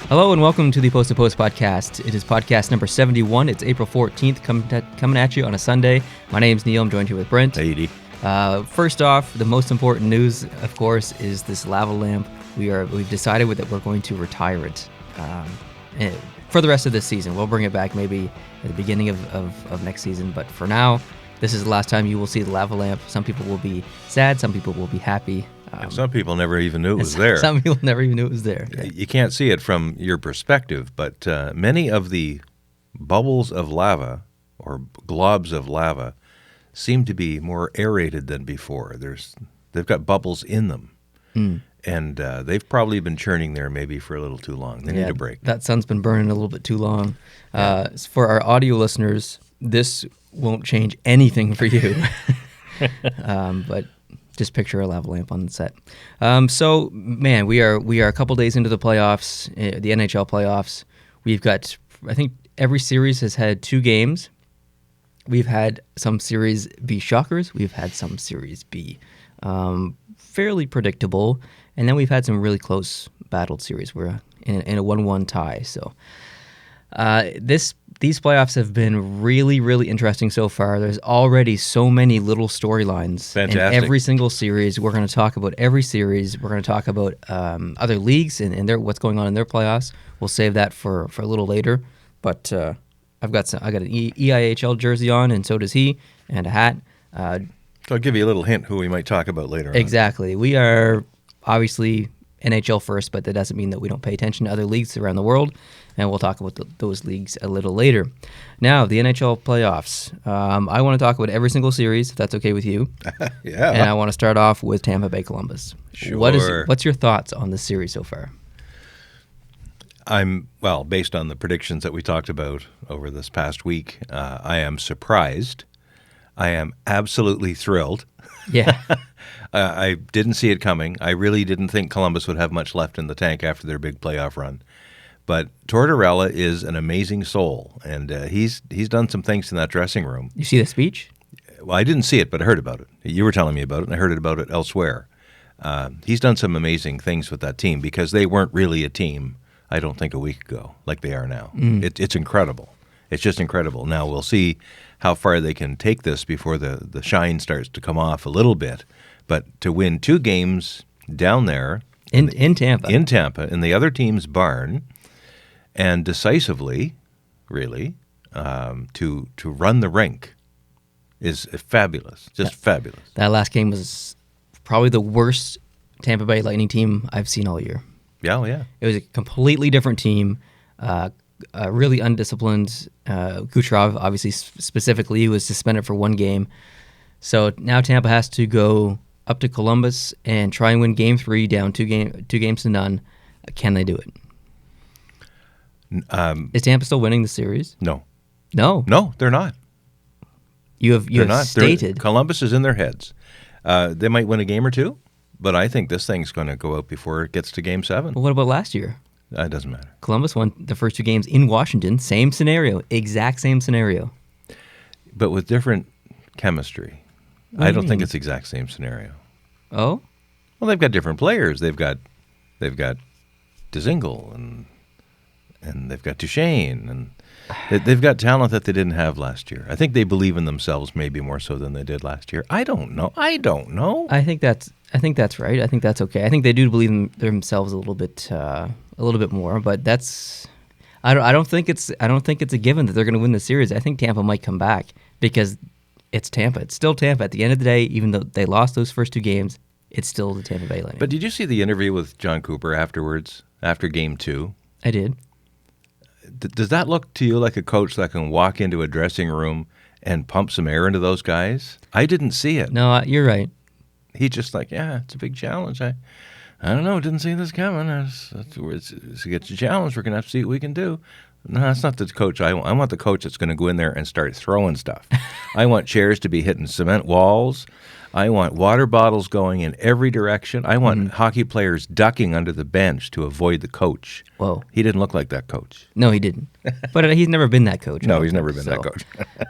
Hello and welcome to the Post to Post podcast. It is podcast number 71. It's April 14th, coming at you on a Sunday. My name's Neil. I'm joined here with Brent. Hey, Edie. First off, the most important news, of course, is this lava lamp. We've decided that we're going to retire it for the rest of this season. We'll bring it back maybe at the beginning of next season, but for now, this is the last time you will see the lava lamp. Some people will be sad, some people will be happy. And some people never even knew it was there. Some people never even knew it was there. Yeah. You can't see it from your perspective, but many of the bubbles of lava or globs of lava seem to be more aerated than before. They've got bubbles in them, and they've probably been churning there maybe for a little too long. They need a break. That sun's been burning a little bit too long. For our audio listeners, this won't change anything for you, but just picture a lava lamp on the set. So, man, we are a couple days into the playoffs, the NHL playoffs. We've got, I think, every series has had 2 games. We've had some series be shockers. We've had some series be fairly predictable. And then we've had some really close battled series. We're in a 1-1 tie. So these playoffs have been really, really interesting so far. There's already so many little storylines in every single series. We're going to talk about every series. We're going to talk about other leagues and what's going on in their playoffs. We'll save that for a little later. But I got an EIHL jersey on, and so does he, and a hat. So I'll give you a little hint who we might talk about later on. Exactly. We are obviously NHL first, but that doesn't mean that we don't pay attention to other leagues around the world, and we'll talk about those leagues a little later. Now, the NHL playoffs. I want to talk about every single series, if that's okay with you. Yeah. And I want to start off with Tampa Bay Columbus. Sure. What's your thoughts on this series so far? Based on the predictions that we talked about over this past week, I am surprised. I am absolutely thrilled. Yeah. I didn't see it coming. I really didn't think Columbus would have much left in the tank after their big playoff run. But Tortorella is an amazing soul, and he's done some things in that dressing room. You see the speech? Well, I didn't see it, but I heard about it. You were telling me about it, and I heard about it elsewhere. He's done some amazing things with that team because they weren't really a team, I don't think, a week ago, like they are now. It's incredible. It's just incredible. Now we'll see how far they can take this before the shine starts to come off a little bit. But to win 2 games down there in Tampa, in the other team's barn, and decisively, really, to run the rink is fabulous, fabulous. That last game was probably the worst Tampa Bay Lightning team I've seen all year. Yeah. It was a completely different team, really undisciplined. Kucherov, obviously, specifically, was suspended for 1 game. So now Tampa has to go up to Columbus and try and win Game 3 down 2 games to none. Can they do it? Is Tampa still winning the series? No, they're not. You have stated Columbus is in their heads. They might win a game or 2, but I think this thing's going to go out before it gets to Game 7. Well, what about last year? It doesn't matter. Columbus won the first 2 games in Washington. Same scenario, exact same scenario, but with different chemistry. I don't think it's the exact same scenario. Oh? Well, they've got different players. They've got Dzingel and they've got Duchesne, and they've got talent that they didn't have last year. I think they believe in themselves maybe more so than they did last year. I don't know. I think that's right. I think that's okay. I think they do believe in themselves a little bit more, but that's. I don't think it's a given that they're going to win the series. I think Tampa might come back because it's Tampa. It's still Tampa. At the end of the day, even though they lost those first 2 games, it's still the Tampa Bay Lightning. But did you see the interview with John Cooper afterwards, after Game 2? I did. Does that look to you like a coach that can walk into a dressing room and pump some air into those guys? I didn't see it. No, you're right. He's just like, yeah, it's a big challenge. I don't know. Didn't see this coming. It's a challenge. We're going to have to see what we can do. No, that's not the coach I want. I want the coach that's going to go in there and start throwing stuff. I want chairs to be hitting cement walls. I want water bottles going in every direction. I want hockey players ducking under the bench to avoid the coach. Whoa. He didn't look like that coach. No, he didn't. But he's never been that coach. No, he's never been that coach.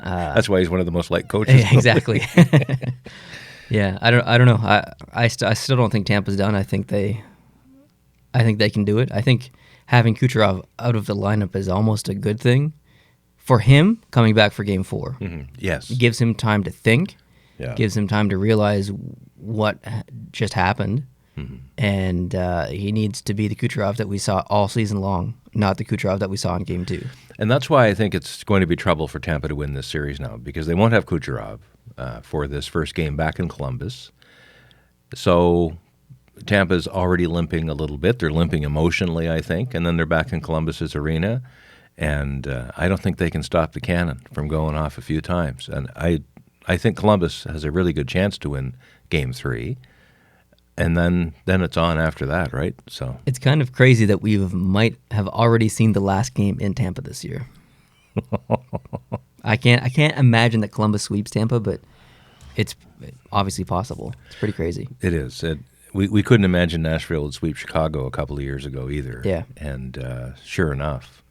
That's why he's one of the most liked coaches. Exactly. Yeah, I don't know. I still don't think Tampa's done. I think they can do it. I think having Kucherov out of the lineup is almost a good thing. For him, coming back for Game 4, Yes. it gives him time to think, Yeah. gives him time to realize what just happened, and he needs to be the Kucherov that we saw all season long, not the Kucherov that we saw in Game 2. And that's why I think it's going to be trouble for Tampa to win this series now, because they won't have Kucherov for this first game back in Columbus. So Tampa's already limping a little bit. They're limping emotionally, I think, and then they're back in Columbus's arena. And I don't think they can stop the cannon from going off a few times. And I think Columbus has a really good chance to win Game 3. And then it's on after that, right? So It's kind of crazy that we might have already seen the last game in Tampa this year. I can't imagine that Columbus sweeps Tampa, but it's obviously possible. It's pretty crazy. it is. We couldn't imagine Nashville would sweep Chicago a couple of years ago either. Yeah. And sure enough.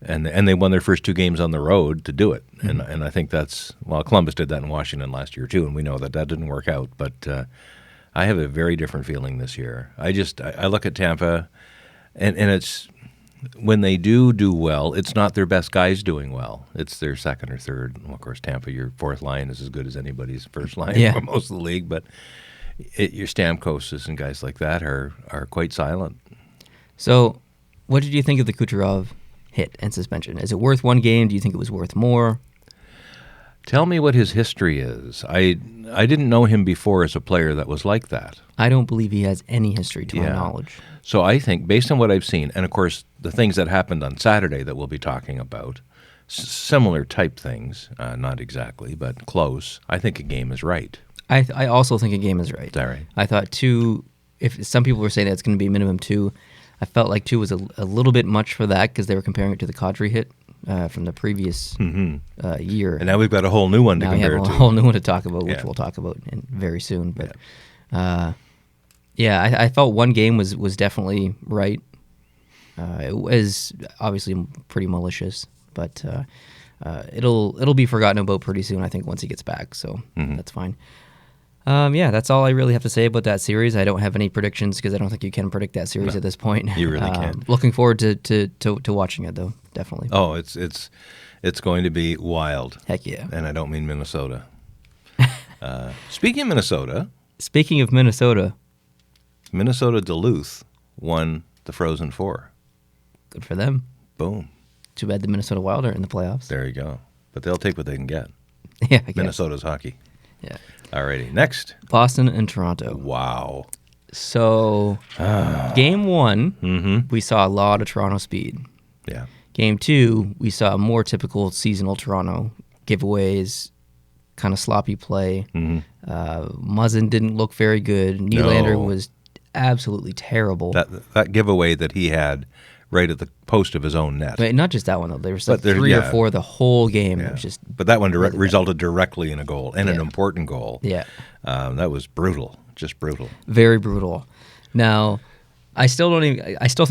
And they won their first 2 games on the road to do it. And I think Columbus did that in Washington last year too, and we know that didn't work out. But I have a very different feeling this year. I look at Tampa, and it's when they do well, it's not their best guys doing well. It's their second or third. Well, of course, Tampa, your fourth line is as good as anybody's first line for most of the league. But your Stamkoses and guys like that are quite silent. So, what did you think of the Kucherov hit and suspension? Is it worth one game? Do you think it was worth more? Tell me what his history is. I didn't know him before as a player that was like that. I don't believe he has any history to my knowledge. So I think, based on what I've seen, and of course the things that happened on Saturday that we'll be talking about, similar type things, not exactly, but close, I think a game is right. I also think a game is right. Is that right? I thought 2, if some people were saying that it's going to be minimum 2, I felt like 2 was a little bit much for that because they were comparing it to the Kadri hit from the previous year. And now we've got a whole new one to compare it to. Now we have a whole new one to talk about, which we'll talk about very soon. But I felt one game was definitely right. It was obviously pretty malicious, but it'll be forgotten about pretty soon, I think, once he gets back. So that's fine. That's all I really have to say about that series. I don't have any predictions because I don't think you can predict that series at this point. You really can't. Looking forward to watching it, though, definitely. Oh, it's going to be wild. Heck yeah. And I don't mean Minnesota. Speaking of Minnesota. Speaking of Minnesota. Minnesota Duluth won the Frozen Four. Good for them. Boom. Too bad the Minnesota Wild are in the playoffs. There you go. But they'll take what they can get. Yeah, I guess. Minnesota's hockey. Yeah. Alrighty, next. Boston and Toronto. Wow. So, Game 1, we saw a lot of Toronto speed. Yeah. Game 2, we saw more typical seasonal Toronto giveaways, kind of sloppy play. Muzzin didn't look very good. Nylander was absolutely terrible. That giveaway that he had right at the post of his own net. But not just that one, though. There was like 3 or 4 the whole game. Yeah. It was just but that one resulted directly in a goal, and an important goal. Yeah. That was brutal. Just brutal. Very brutal. Now, I still think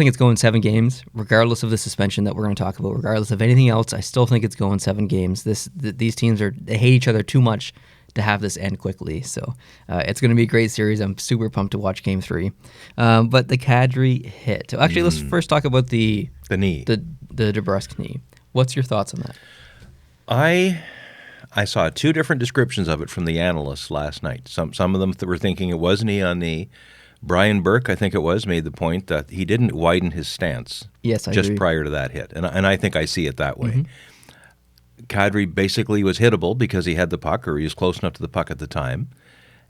it's going 7 games, regardless of the suspension that we're going to talk about, regardless of anything else. I still think it's going 7 games. These teams they hate each other too much to have this end quickly. So it's going to be a great series. I'm super pumped to watch Game 3. But the Kadri hit. Actually, let's first talk about the knee, the DeBrusk knee. What's your thoughts on that? I saw 2 different descriptions of it from the analysts last night. Some of them were thinking it was knee on knee. Brian Burke, I think it was, made the point that he didn't widen his stance just agree. Prior to that hit. And I think I see it that way. Kadri basically was hittable because he had the puck, or he was close enough to the puck at the time.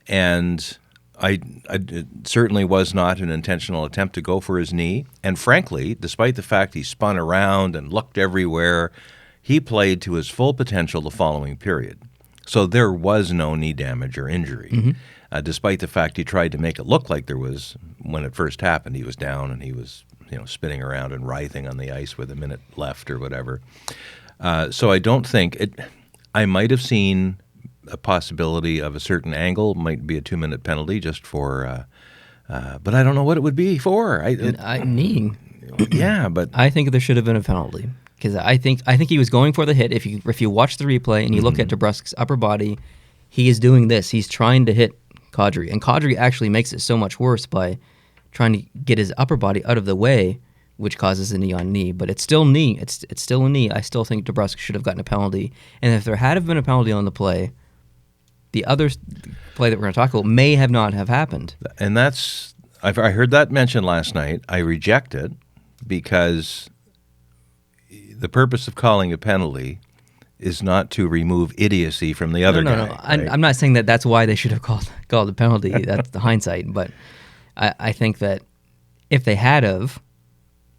And it certainly was not an intentional attempt to go for his knee. And frankly, despite the fact he spun around and looked everywhere, he played to his full potential the following period. So there was no knee damage or injury, despite the fact he tried to make it look like there was when it first happened. He was down and he was spinning around and writhing on the ice with a minute left or whatever. So I don't think it. I might have seen a possibility of a certain angle, might be a 2-minute penalty just for, but I don't know what it would be for. Yeah, but I think there should have been a penalty because I think he was going for the hit. If you watch the replay and you look at DeBrusk's upper body, he is doing this. He's trying to hit Kadri, and Kadri actually makes it so much worse by trying to get his upper body out of the way which causes a knee-on-knee. But it's still knee. It's still a knee. I still think DeBrusk should have gotten a penalty. And if there had have been a penalty on the play, the other play that we're going to talk about may have not have happened. And I heard that mentioned last night. I reject it because the purpose of calling a penalty is not to remove idiocy from the other guy. No. Right? I'm not saying that that's why they should have called a penalty. That's the hindsight. But I think that if they had of,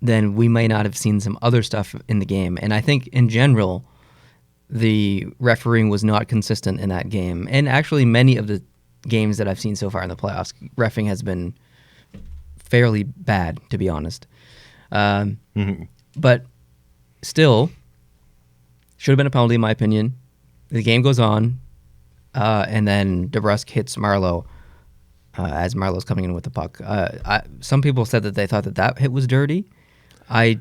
then we may not have seen some other stuff in the game. And I think in general, the refereeing was not consistent in that game. And actually, many of the games that I've seen so far in the playoffs, reffing has been fairly bad, to be honest. But still, should have been a penalty, in my opinion. The game goes on, and then DeBrusk hits Marleau as Marleau's coming in with the puck. Some people said that they thought that hit was dirty. I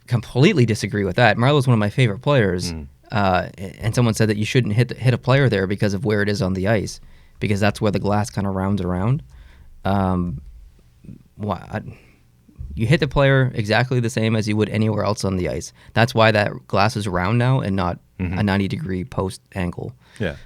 completely disagree with that. Marleau's one of my favorite players, and someone said that you shouldn't hit a player there because of where it is on the ice, because that's where the glass kind of rounds around. You hit the player exactly the same as you would anywhere else on the ice. That's why that glass is round now and not a 90-degree post angle. Yeah.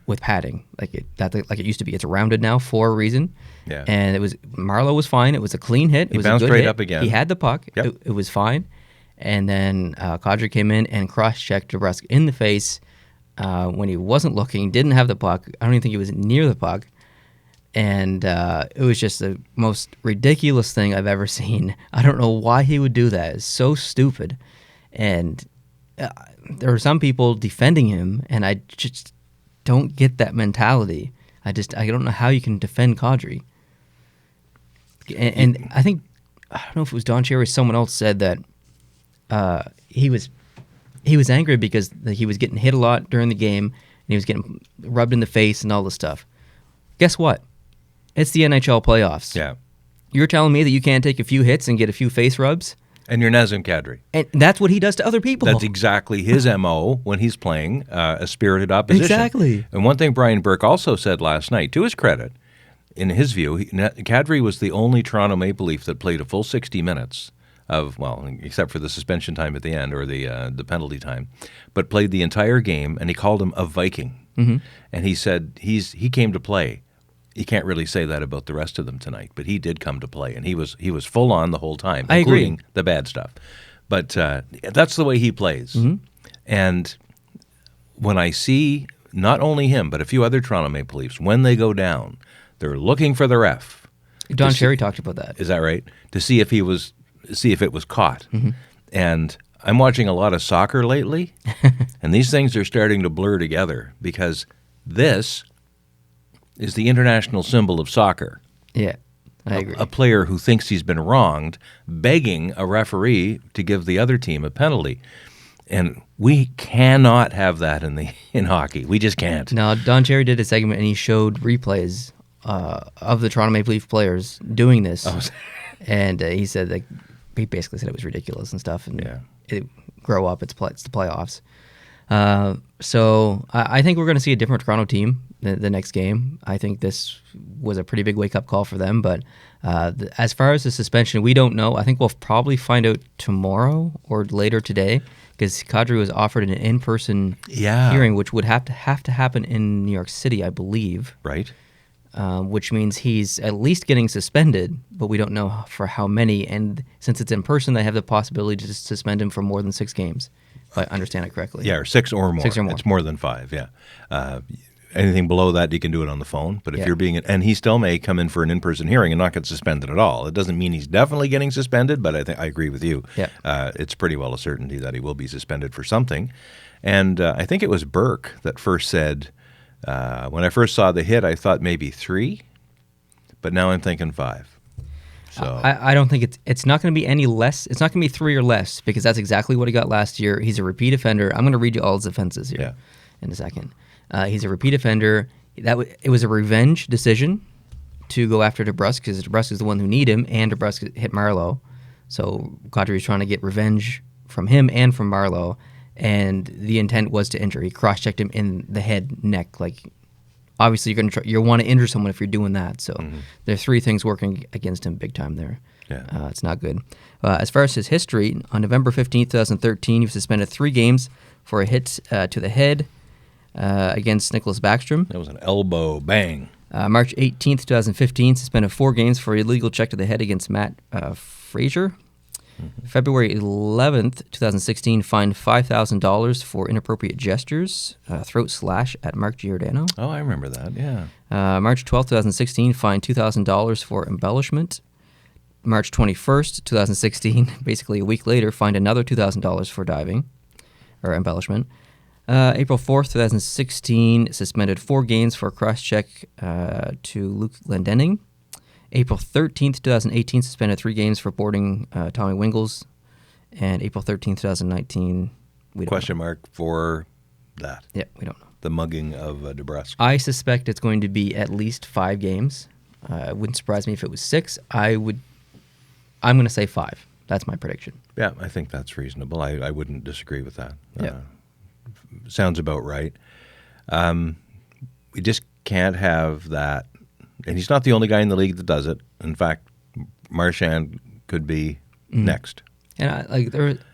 With padding, like it used to be. It's rounded now for a reason. Yeah. And Marleau was fine. It was a clean hit. It was bounced a good right hit. Up again. He had the puck. Yep. It was fine. And then Kadri came in and cross-checked DeBrusk in the face when he wasn't looking, didn't have the puck. I don't even think he was near the puck. And it was just the most ridiculous thing I've ever seen. I don't know why he would do that. It's so stupid. And there are some people defending him, and I just don't get that mentality. I don't know how you can defend Kadri. And I don't know if it was Don Cherry or someone else said that he was angry because he was getting hit a lot during the game, and he was getting rubbed in the face and all this stuff. Guess what? It's the NHL playoffs. Yeah. You're telling me that you can't take a few hits and get a few face rubs? And you're Nazem Kadri. And that's what he does to other people. That's exactly his MO when he's playing a spirited opposition. Exactly. And one thing Brian Burke also said last night, to his credit, in his view, Kadri was the only Toronto Maple Leaf that played a full 60 minutes of, well, except for the suspension time at the end or the penalty time, but played the entire game, and he called him a Viking. Mm-hmm. And he said he came to play. You can't really say that about the rest of them tonight, but he did come to play, and he was full on the whole time, including the bad stuff. But that's the way he plays. Mm-hmm. And when I see not only him, but a few other Toronto Maple Leafs, when they go down, they're looking for the ref. Don Cherry talked about that. Is that right? To see if it was caught. Mm-hmm. And I'm watching a lot of soccer lately, and these things are starting to blur together because this is the international symbol of soccer. Yeah, I agree. A player who thinks he's been wronged, begging a referee to give the other team a penalty. And we cannot have that in hockey. We just can't. No, Don Cherry did a segment, and he showed replays of the Toronto Maple Leaf players doing this. Oh. And he said he basically said it was ridiculous and stuff. And grow up, it's the playoffs. So I think we're going to see a different Toronto team the next game. I think this was a pretty big wake-up call for them. But as far as the suspension, we don't know. I think we'll probably find out tomorrow or later today because Kadri was offered an in-person hearing, which would have to happen in New York City, I believe. Right. Which means he's at least getting suspended, but we don't know for how many. And since it's in person, they have the possibility to suspend him for more than 6 games. If I understand it correctly. Yeah, or 6 or more. 6 or more. It's more than 5, yeah. Anything below that, you can do it on the phone. But if you're and he still may come in for an in-person hearing and not get suspended at all. It doesn't mean he's definitely getting suspended, but I agree with you. Yeah. It's pretty well a certainty that he will be suspended for something. And I think it was Burke that first said, when I first saw the hit, I thought maybe 3, but now I'm thinking 5. So I don't think it's not going to be any less. It's not going to be 3 or less because that's exactly what he got last year. He's a repeat offender. I'm going to read you all his offenses here in a second. He's a repeat offender. It was a revenge decision to go after DeBrusk because DeBrusk is the one who need him, and DeBrusk hit Marleau. So Kadri was trying to get revenge from him and from Marleau, and the intent was to injure. He cross-checked him in the head, neck. Like, obviously, you want to injure someone if you're doing that. So there are 3 things working against him big time there. Yeah. It's not good. As far as his history, on November 15th, 2013, he was suspended 3 games for a hit to the head against Nicholas Backstrom. That was an elbow bang. March 18th, 2015, suspended 4 games for illegal check to the head against Matt Frazier. February 11th, 2016, fined $5,000 for inappropriate gestures, throat slash at Mark Giordano. Oh, I remember that, yeah. March 12th, 2016, fined $2,000 for embellishment. March 21st, 2016, basically a week later, fined another $2,000 for diving or embellishment. April 4th, 2016, suspended 4 games for cross-check to Luke Glendening. April 13th, 2018, suspended 3 games for boarding Tommy Wingles. And April 13th, 2019, we don't Question know. mark for that. Yeah, we don't know. The mugging of DeBrusk. I suspect it's going to be at least 5 games. It wouldn't surprise me if it was 6. I'm going to say 5. That's my prediction. Yeah, I think that's reasonable. I wouldn't disagree with that. Yeah. Sounds about right. We just can't have that. And he's not the only guy in the league that does it. In fact, Marchand could be next. And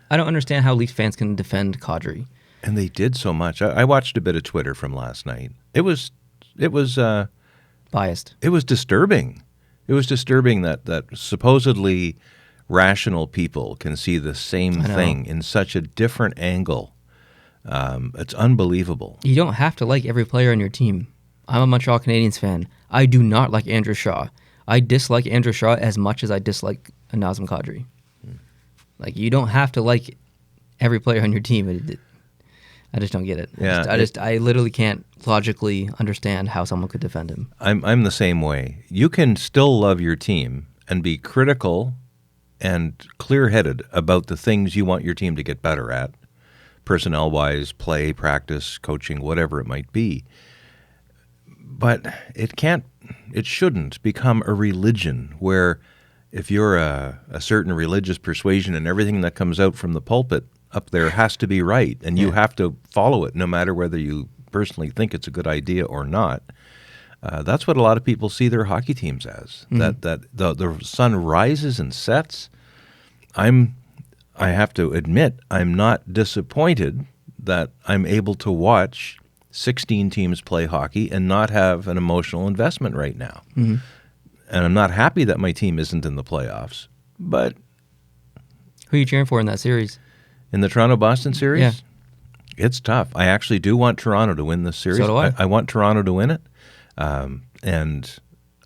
I don't understand how Leafs fans can defend Kadri. And they did so much. I watched a bit of Twitter from last night. It was Biased. It was disturbing. It was disturbing that supposedly rational people can see the same thing in such a different angle. It's unbelievable. You don't have to like every player on your team. I'm a Montreal Canadiens fan. I do not like Andrew Shaw. I dislike Andrew Shaw as much as I dislike Nazem Kadri. Like, you don't have to like every player on your team. I just don't get it. Yeah, I literally can't logically understand how someone could defend him. I'm the same way. You can still love your team and be critical and clear-headed about the things you want your team to get better at, personnel-wise, play, practice, coaching, whatever it might be. But it shouldn't become a religion where if you're a certain religious persuasion and everything that comes out from the pulpit up there has to be right, and you have to follow it no matter whether you personally think it's a good idea or not. That's what a lot of people see their hockey teams as, that the sun rises and sets. I have to admit, I'm not disappointed that I'm able to watch 16 teams play hockey and not have an emotional investment right now. And I'm not happy that my team isn't in the playoffs. But who are you cheering for in that series? In the Toronto-Boston series? Yeah. It's tough. I actually do want Toronto to win this series. So do I. I want Toronto to win it. And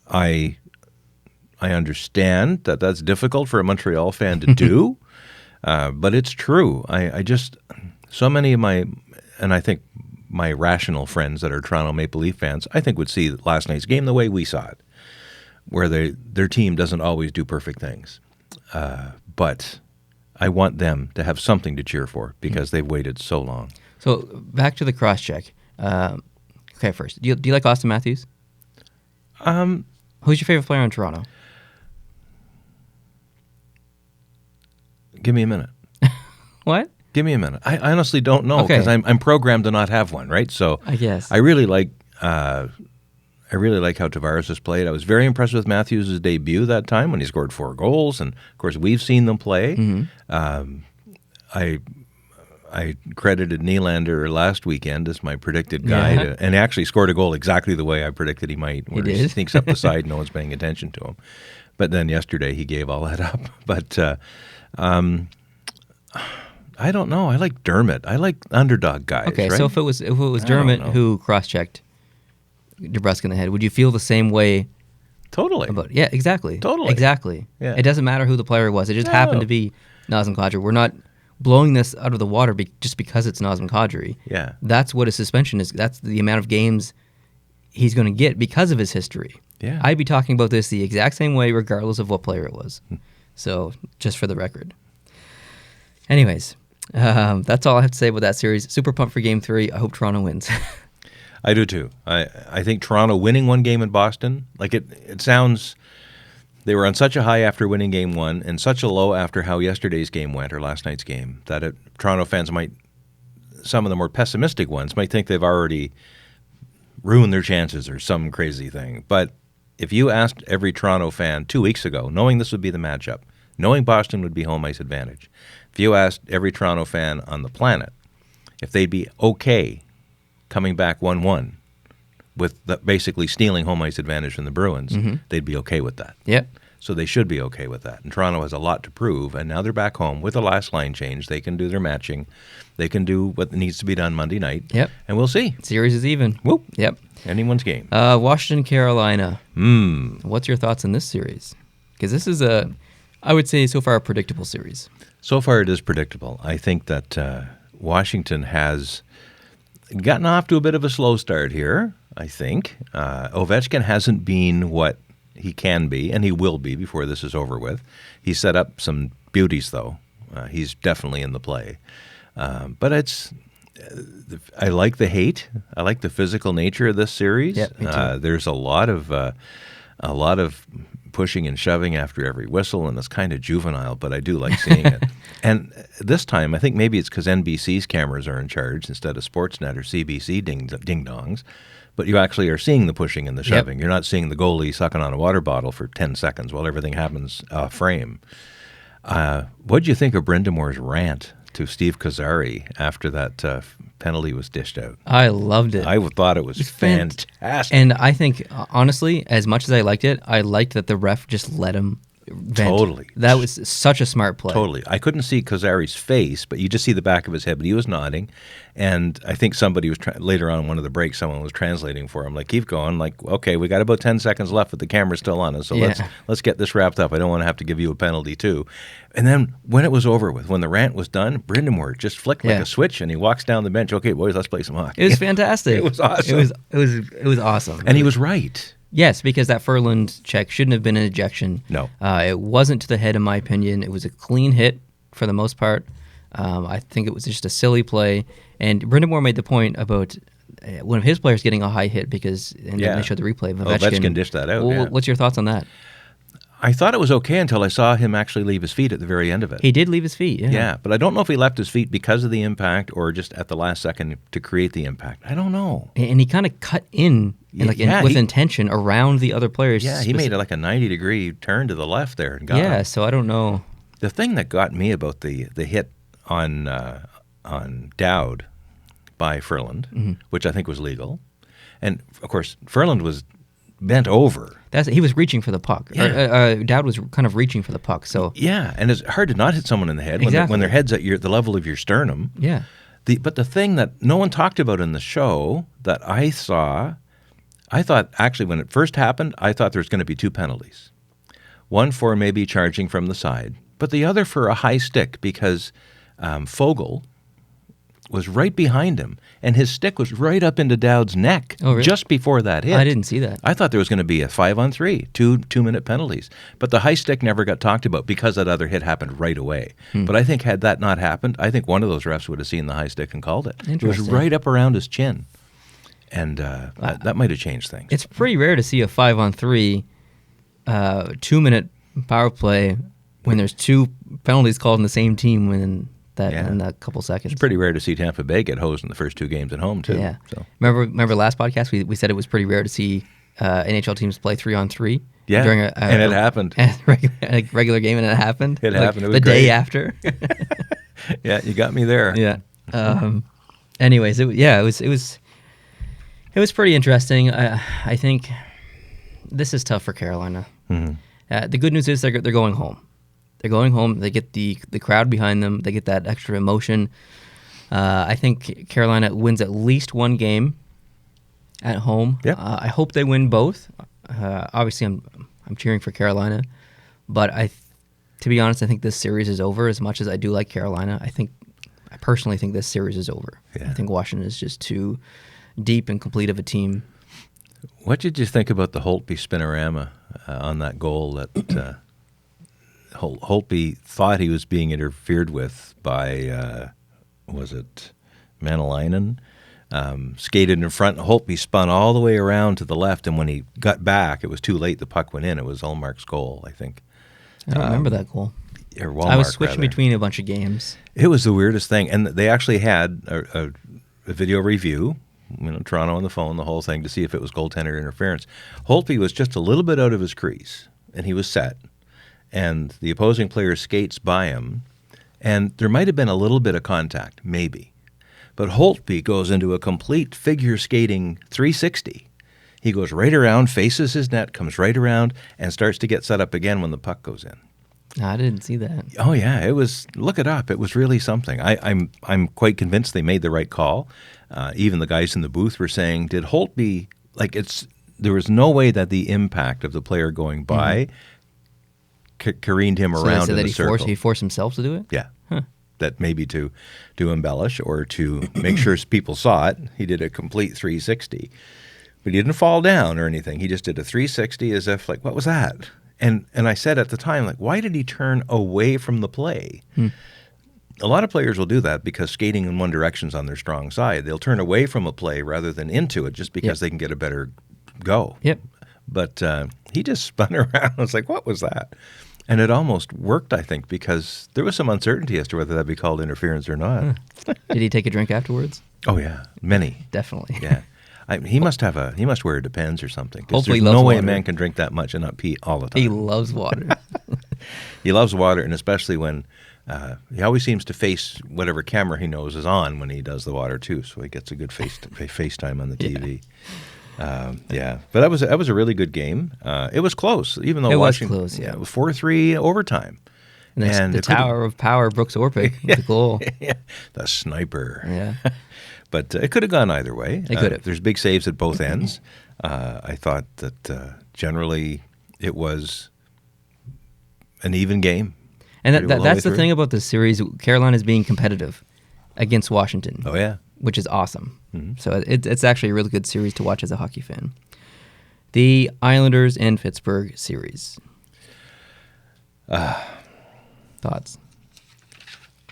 I understand that that's difficult for a Montreal fan to do, but it's true. I just, so many of my, and I think my rational friends that are Toronto Maple Leaf fans, I think would see last night's game the way we saw it, where their team doesn't always do perfect things. But I want them to have something to cheer for because they've waited so long. So back to the cross-check. Okay, first, do you like Austin Matthews? Who's your favorite player in Toronto? Give me a minute. What? Give me a minute. I honestly don't know because I'm programmed to not have one, right? So I guess I really like how Tavares has played. I was very impressed with Matthews' debut that time when he scored 4 goals, and of course we've seen them play. I credited Nylander last weekend as my predicted guy, and he actually scored a goal exactly the way I predicted he might, where he sneaks up the side, no one's paying attention to him. But then yesterday he gave all that up. But I don't know. I like Dermott. I like underdog guys. Okay, right? so if it was Dermott who cross-checked DeBrusk in the head, would you feel the same way? Totally. Yeah, exactly. Totally. Exactly. Yeah. It doesn't matter who the player was. It just happened to be Nazem Kadri. We're not blowing this out of the water just because it's Nazem Kadri. Yeah. That's what his suspension is. That's the amount of games he's going to get because of his history. Yeah. I'd be talking about this the exact same way regardless of what player it was. So, just for the record. Anyways, that's all I have to say about that series. Super pumped for Game 3. I hope Toronto wins. I do too. I think Toronto winning one game in Boston, like it sounds, they were on such a high after winning Game 1 and such a low after how yesterday's game went or last night's game that Toronto fans might, some of the more pessimistic ones, might think they've already ruined their chances or some crazy thing. But if you asked every Toronto fan 2 weeks ago, knowing this would be the matchup, knowing Boston would be home ice advantage, if you asked every Toronto fan on the planet if they'd be okay coming back 1-1 with basically stealing home ice advantage from the Bruins, they'd be okay with that. Yep. So they should be okay with that. And Toronto has a lot to prove, and now they're back home with the last line change. They can do their matching. They can do what needs to be done Monday night. Yep. And we'll see. Series is even. Whoop. Yep. Anyone's game. Washington, Carolina. What's your thoughts on this series? Because this is I would say so far a predictable series. So far it is predictable. I think that Washington has gotten off to a bit of a slow start here, I think. Ovechkin hasn't been what he can be, and he will be before this is over with. He set up some beauties, though. He's definitely in the play. But I like the hate. I like the physical nature of this series. Yep, me too. There's a lot of pushing and shoving after every whistle, and it's kind of juvenile, but I do like seeing it. And this time, I think maybe it's because NBC's cameras are in charge instead of Sportsnet or CBC ding-dongs, but you actually are seeing the pushing and the shoving. Yep. You're not seeing the goalie sucking on a water bottle for 10 seconds while everything happens off-frame. What did you think of Brindamore's rant to Steve Kozari after that penalty was dished out? I loved it. I thought it was fantastic. And I think, honestly, as much as I liked it, I liked that the ref just let him vent. Totally. That was such a smart play. Totally. I couldn't see Kozari's face, but you just see the back of his head, but he was nodding. And I think somebody was, later on one of the breaks, someone was translating for him, like, keep going. Like, okay, we got about 10 seconds left, but the camera's still on us, so let's get this wrapped up. I don't want to have to give you a penalty, too. And then when it was over with, when the rant was done, Brindamore just flicked like a switch, and he walks down the bench. Okay, boys, let's play some hockey. It was fantastic. It was awesome. It was awesome. And he was right. Yes, because that Furland check shouldn't have been an ejection. No. It wasn't to the head, in my opinion. It was a clean hit for the most part. I think it was just a silly play. And Brindamore made the point about one of his players getting a high hit because and then they showed the replay of Ovechkin. Ovechkin dished that out. Well, what's your thoughts on that? I thought it was okay until I saw him actually leave his feet at the very end of it. He did leave his feet, Yeah, but I don't know if he left his feet because of the impact or just at the last second to create the impact. I don't know. And he kind of cut in with intention around the other players. Yeah, he made like a 90-degree turn to the left there and got him. So I don't know. The thing that got me about the hit on Dowd by Furland, which I think was legal, and of course Furland was bent over. He was reaching for the puck. Yeah. Dowd was kind of reaching for the puck. So and it's hard to not hit someone in the head when their head's at the level of your sternum. Yeah. But the thing that no one talked about in the show that I saw, I thought actually when it first happened, I thought there was going to be two penalties. One for maybe charging from the side, but the other for a high stick because Fogle was right behind him, and his stick was right up into Dowd's neck just before that hit. I didn't see that. I thought there was going to be a 5-on-3, two-minute penalties. But the high stick never got talked about because that other hit happened right away. But I think had that not happened, I think one of those refs would have seen the high stick and called it. It was right up around his chin. And that might have changed things. It's pretty rare to see a 5-on-3 2-minute power play when there's two penalties called in the same team in that couple seconds. It's pretty rare to see Tampa Bay get hosed in the first two games at home, too. Yeah. So. Remember last podcast, we said it was pretty rare to see NHL teams play 3-on-3. Yeah, during and it happened. A regular game, and it happened. It happened. It was the great. day after. Yeah, you got me there. Yeah. Anyways, it was pretty interesting. I think this is tough for Carolina. The good news is they're going home. They're going home. They get the crowd behind them. They get that extra emotion. I think Carolina wins at least one game at home. Yep. I hope they win both. Obviously, I'm cheering for Carolina, but to be honest, I think this series is over. As much as I do like Carolina, I personally think this series is over. Yeah. I think Washington is just too deep and complete of a team. What did you think about the Holtby spinorama on that goal that Holtby thought he was being interfered with by, was it Manalainen? Skated in front, and Holtby spun all the way around to the left, and when he got back, it was too late. The puck went in. It was Ullmark's goal, I think. I don't remember that goal. Or Wallmark, I was switching rather. between a bunch of games. It was the weirdest thing, and they actually had a video review Toronto on the phone, the whole thing, to see if it was goaltender interference. Holtby was just a little bit out of his crease, and he was set. And the opposing player skates by him, and there might have been a little bit of contact, maybe. But Holtby goes into a complete figure skating 360. He goes right around, faces his net, comes right around, and starts to get set up again when the puck goes in. I didn't see that. Oh yeah, it was. Look it up. It was really something. I'm quite convinced they made the right call. Even the guys in the booth were saying, "Did Holtby There was no way that the impact of the player going by careened him around in the circle. He forced himself to do it. Yeah, that maybe to embellish or to make sure people saw it. He did a complete 360, but he didn't fall down or anything. He just did a 360 as if like, what was that? And I said at the time, like, why did he turn away from the play? A lot of players will do that because skating in one direction is on their strong side. They'll turn away from a play rather than into it just because they can get a better go. Yep. But he just spun around. I was like, what was that? And it almost worked, I think, because there was some uncertainty as to whether that'd be called interference or not. Did he take a drink afterwards? Oh, yeah. Many. Definitely. Yeah. He must wear Depends or something. Hopefully there's he loves no way water. a man can drink that much and not pee all the time. He loves water. He loves water, and especially when he always seems to face whatever camera he knows is on when he does the water too. So he gets a good FaceTime on the TV. Yeah. But that was a really good game. It was close, even though It was Washington, close, yeah. It was 4-3 overtime. And the Tower of Power, Brooks Orpik, with the goal. Yeah, the sniper. Yeah. But it could have gone either way. It could have. There's big saves at both ends. I thought that generally it was an even game. And that's the thing about this series. Carolina is being competitive against Washington. Oh, yeah. Which is awesome. So it's actually a really good series to watch as a hockey fan. The Islanders and Pittsburgh series. Thoughts?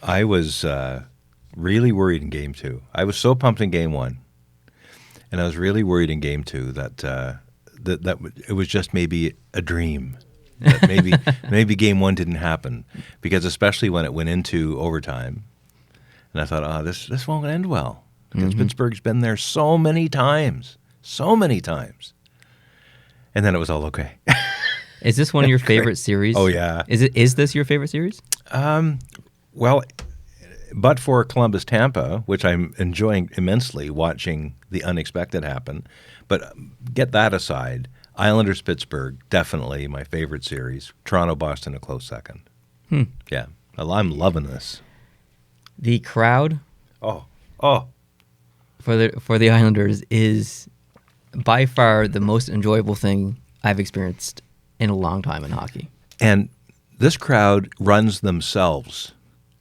I was really worried in Game 2. I was so pumped in Game 1, and I was really worried in Game 2 that that it was just maybe a dream. That maybe Game 1 didn't happen, because especially when it went into overtime, and I thought, oh, this won't end well, because Pittsburgh's been there so many times, and then it was all okay. Is this one of your favorite series? Oh yeah. Is this your favorite series? Well, but for Columbus Tampa, which I'm enjoying immensely watching the unexpected happen, but get that aside, Islanders Pittsburgh, definitely my favorite series. Toronto Boston a close second. Yeah, I'm loving this. The crowd Oh. for the Islanders is by far the most enjoyable thing I've experienced in a long time in hockey. And this crowd runs themselves.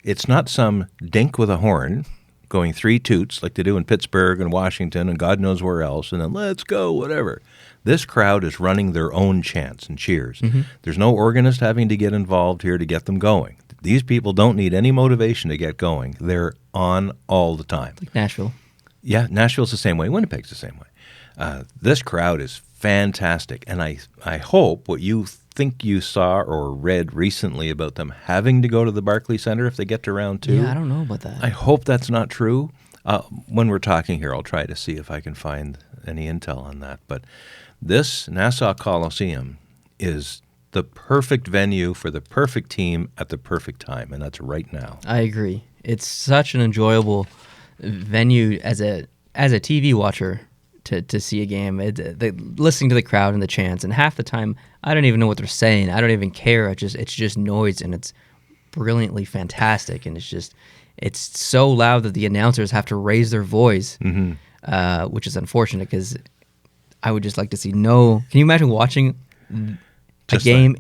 It's not some dink with a horn going 3 toots like they do in Pittsburgh and Washington and God knows where else, and then let's go, whatever. This crowd is running their own chants and cheers. There's no organist having to get involved here to get them going. These people don't need any motivation to get going. They're on all the time. Like Nashville. Yeah, Nashville's the same way. Winnipeg's the same way. This crowd is fantastic, and I hope what you think you saw or read recently about them having to go to the Barclays Center if they get to round 2. Yeah, I don't know about that. I hope that's not true. When we're talking here, I'll try to see if I can find any intel on that. But this Nassau Coliseum is the perfect venue for the perfect team at the perfect time, and that's right now. I agree. It's such an enjoyable venue as a TV watcher to see a game. Listening to the crowd and the chants, and half the time I don't even know what they're saying. I don't even care. It's just noise, and it's brilliantly fantastic. And it's so loud that the announcers have to raise their voice, which is unfortunate because I would just like to see no. Can you imagine watching a game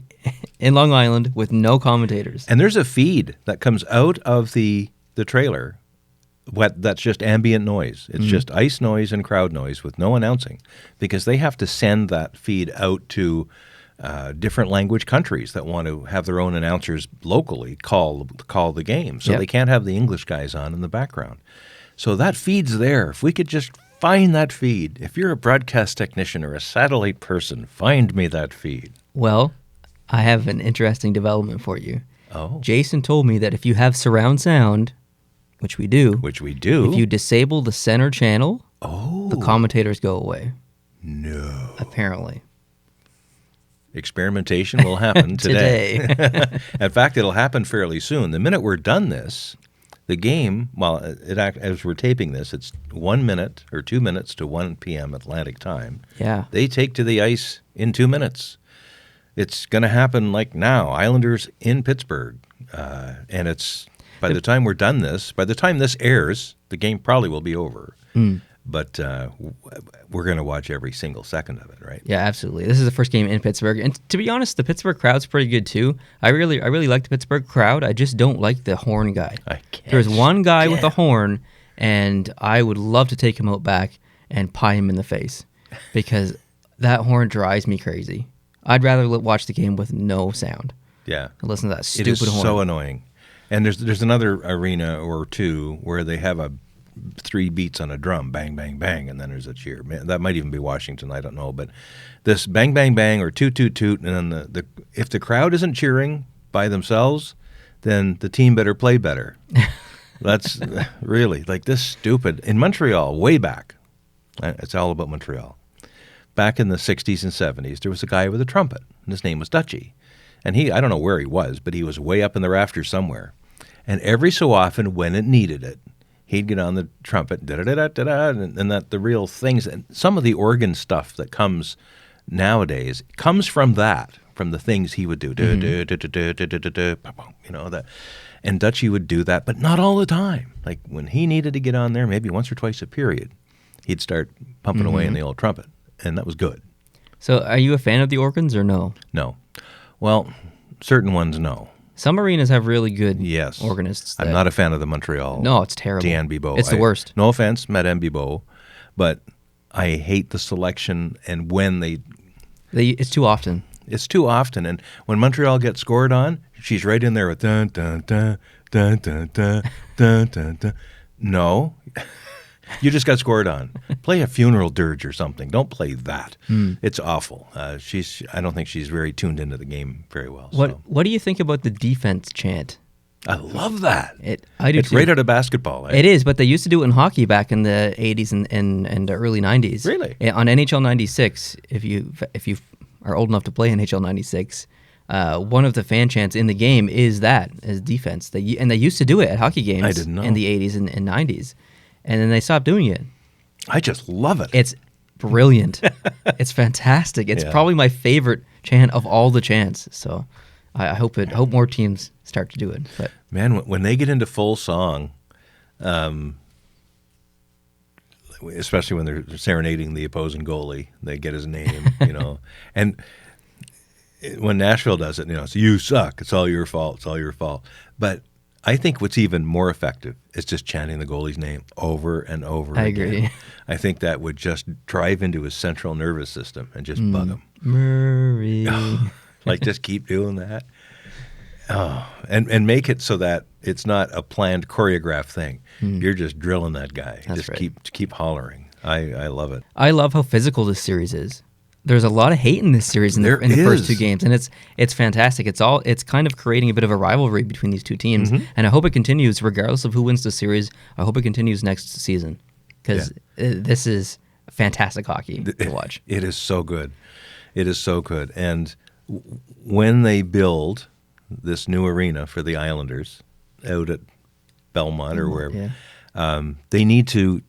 in Long Island with no commentators? And there's a feed that comes out of the trailer. That's just ambient noise. It's just ice noise and crowd noise with no announcing, because they have to send that feed out to different language countries that want to have their own announcers locally call the game. So they can't have the English guys on in the background. So that feed's there. If we could just find that feed. If you're a broadcast technician or a satellite person, find me that feed. Well, I have an interesting development for you. Oh. Jason told me that if you have surround sound, which we do, Which we do. if you disable the center channel, the commentators go away. No. Apparently. Experimentation will happen today. Today. In fact, it'll happen fairly soon. The minute we're done this, the game, as we're taping this, it's 1 minute or 2 minutes to 1 p.m. Atlantic time. Yeah. They take to the ice in 2 minutes. It's going to happen like now. Islanders in Pittsburgh. And it's, by the time we're done this, by the time this airs, the game probably will be over. But we're going to watch every single second of it, right? Yeah, absolutely. This is the first game in Pittsburgh, and to be honest, the Pittsburgh crowd's pretty good too. I really like the Pittsburgh crowd. I just don't like the horn guy. There's one guy with a horn, and I would love to take him out back and pie him in the face because that horn drives me crazy. I'd rather watch the game with no sound. Yeah, and listen to that stupid horn. It is horn. so annoying. And there's another arena or two where they have 3 beats on a drum, bang, bang, bang, and then there's a cheer. Man, that might even be Washington, I don't know. But this bang, bang, bang, or toot, toot, toot, and then if the crowd isn't cheering by themselves, then the team better play better. That's really, like this stupid. In Montreal, way back, it's all about Montreal. Back in the 60s and 70s, there was a guy with a trumpet, and his name was Dutchie. And I don't know where he was, but he was way up in the rafters somewhere. And every so often, when it needed it, he'd get on the trumpet, da-da-da-da-da, and that the real things, and some of the organ stuff that comes nowadays comes from that, from the things he would do, you know, that. And Dutchie would do that, but not all the time. Like when he needed to get on there, maybe once or twice a period, he'd start pumping away in the old trumpet, and that was good. So are you a fan of the organs or no? No. Well, certain ones, no. Some arenas have really good yes. organists. I'm not a fan of the Montreal. No, it's terrible. Dan Bibeau. It's the worst. No offense, Madame Bibeau, but I hate the selection and when it's too often. It's too often, and when Montreal gets scored on, she's right in there with dun dun dun dun dun dun dun dun dun. No. You just got scored on. Play a funeral dirge or something. Don't play that. It's awful. I don't think she's very tuned into the game very well. What do you think about the defense chant? I love that. I do it's too. right out of basketball. It is, but they used to do it in hockey back in the 80s and the early 90s. Really? On NHL 96, if you are old enough to play NHL 96, one of the fan chants in the game is defense. They used to do it at hockey games I didn't know. in the 80s and 90s. And then they stopped doing it. I just love it. It's brilliant. It's fantastic. It's probably my favorite chant of all the chants. So I hope more teams start to do it. But man, when they get into full song, especially when they're serenading the opposing goalie, they get his name, you know. And when Nashville does it, you know, it's "you suck. It's all your fault. It's all your fault." But I think what's even more effective is just chanting the goalie's name over and over again. I agree. I think that would just drive into his central nervous system and just bug him. Murray. Like just keep doing that. Oh, and make it so that it's not a planned choreographed thing. You're just drilling that guy. That's just right. keep hollering. I love it. I love how physical this series is. There's a lot of hate in this series in the first 2 games, and it's fantastic. It's kind of creating a bit of a rivalry between these 2 teams, and I hope it continues regardless of who wins the series. I hope it continues next season because this is fantastic hockey to watch. It is so good. It is so good. And when they build this new arena for the Islanders out at Belmont or wherever, they need to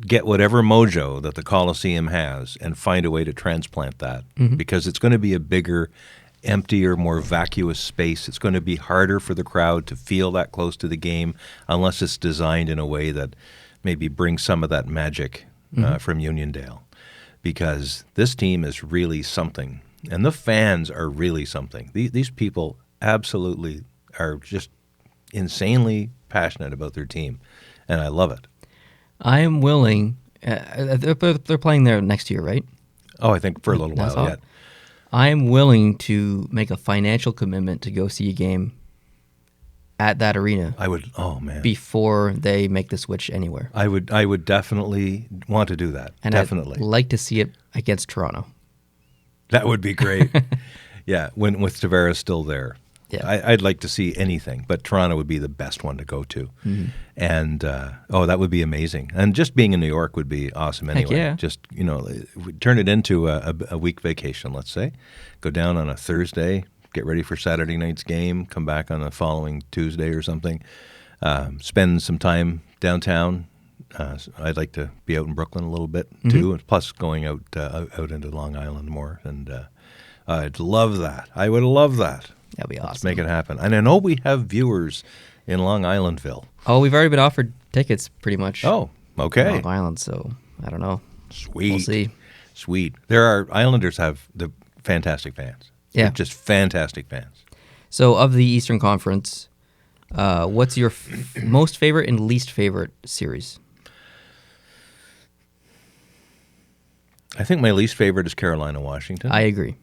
get whatever mojo that the Coliseum has and find a way to transplant that because it's going to be a bigger, emptier, more vacuous space. It's going to be harder for the crowd to feel that close to the game unless it's designed in a way that maybe brings some of that magic from Uniondale because this team is really something and the fans are really something. These people absolutely are just insanely passionate about their team and I love it. I am willing. They're playing there next year, right? Oh, I think for a little while yet. I am willing to make a financial commitment to go see a game at that arena. I would. Oh man! Before they make the switch anywhere, I would definitely want to do that. And definitely, I'd like to see it against Toronto. That would be great. Yeah, with Tavares still there. Yeah. I'd like to see anything, but Toronto would be the best one to go to. Mm-hmm. And, that would be amazing. And just being in New York would be awesome anyway. yeah. Just, turn it into a week vacation, let's say. Go down on a Thursday, get ready for Saturday night's game, come back on the following Tuesday or something, spend some time downtown. I'd like to be out in Brooklyn a little bit, too, plus going out into Long Island more. And I'd love that. I would love that. That'd be awesome. Let's make it happen. And I know we have viewers in Long Islandville. Oh, we've already been offered tickets pretty much. Oh, okay. Long Island, so I don't know. Sweet. We'll see. Sweet. Islanders have the fantastic fans. Yeah. They're just fantastic fans. So of the Eastern Conference, what's your most favorite and least favorite series? I think my least favorite is Carolina-Washington. I agree.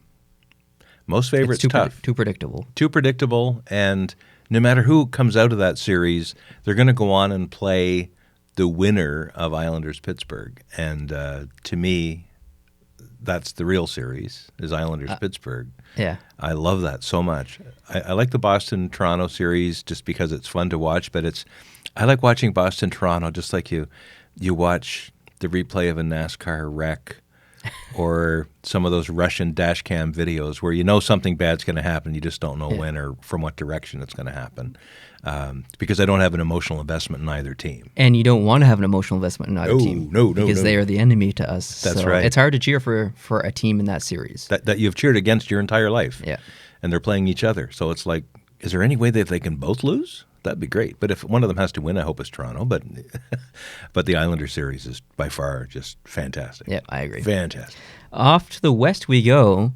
Most favorite's it's tough. Too predictable. Too predictable, and no matter who comes out of that series, they're going to go on and play the winner of Islanders-Pittsburgh. And to me, that's the real series, is Islanders-Pittsburgh. Yeah. I love that so much. I like the Boston-Toronto series just because it's fun to watch, but I like watching Boston-Toronto just like you watch the replay of a NASCAR wreck or some of those Russian dash cam videos where you know something bad's going to happen, you just don't know when or from what direction it's going to happen, because I don't have an emotional investment in either team. And you don't want to have an emotional investment in either team. No. Because they are the enemy to us. That's so right. It's hard to cheer for a team in that series. That you've cheered against your entire life. Yeah. And they're playing each other. So it's like, is there any way that they can both lose? That'd be great. But if one of them has to win, I hope it's Toronto. But the Islander series is by far just fantastic. Yeah, I agree. Fantastic. Off to the west we go.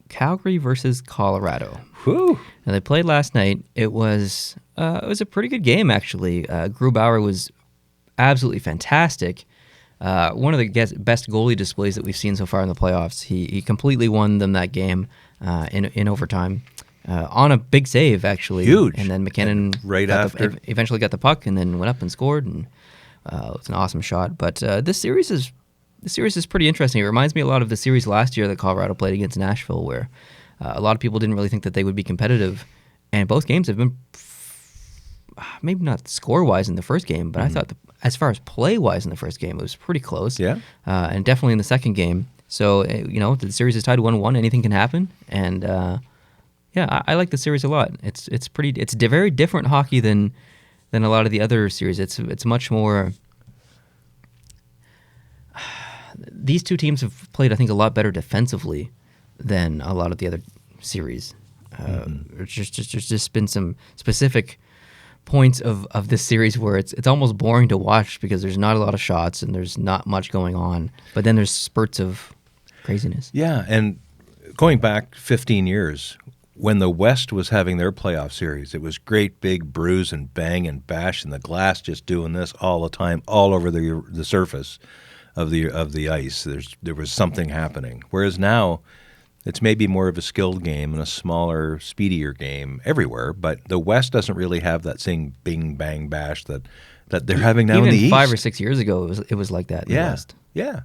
Calgary versus Colorado. Whew. Now they played last night. It was a pretty good game actually. Grubauer was absolutely fantastic. One of the best goalie displays that we've seen so far in the playoffs. He completely won them that game in overtime. On a big save, actually. Huge. And then McKinnon eventually got the puck and then went up and scored, and it was an awesome shot. But this series is pretty interesting. It reminds me a lot of the series last year that Colorado played against Nashville, where a lot of people didn't really think that they would be competitive. And both games have been, maybe not score-wise in the first game, but I thought as far as play-wise in the first game, it was pretty close. Yeah. And definitely in the second game. So, the series is tied 1-1. Anything can happen. And... yeah, I like the series a lot. It's very different hockey than a lot of the other series. It's much more. These two teams have played, I think, a lot better defensively than a lot of the other series. There's just been some specific points of this series where it's almost boring to watch because there's not a lot of shots and there's not much going on. But then there's spurts of craziness. Yeah, and going back 15 years. When the West was having their playoff series, it was great big bruise and bang and bash and the glass just doing this all the time, all over the surface of the ice. There was something happening. Whereas now, it's maybe more of a skilled game and a smaller, speedier game everywhere. But the West doesn't really have that same bing bang bash that they're having now in the East. Even 5 or 6 years ago, it was like that in the West. Yeah.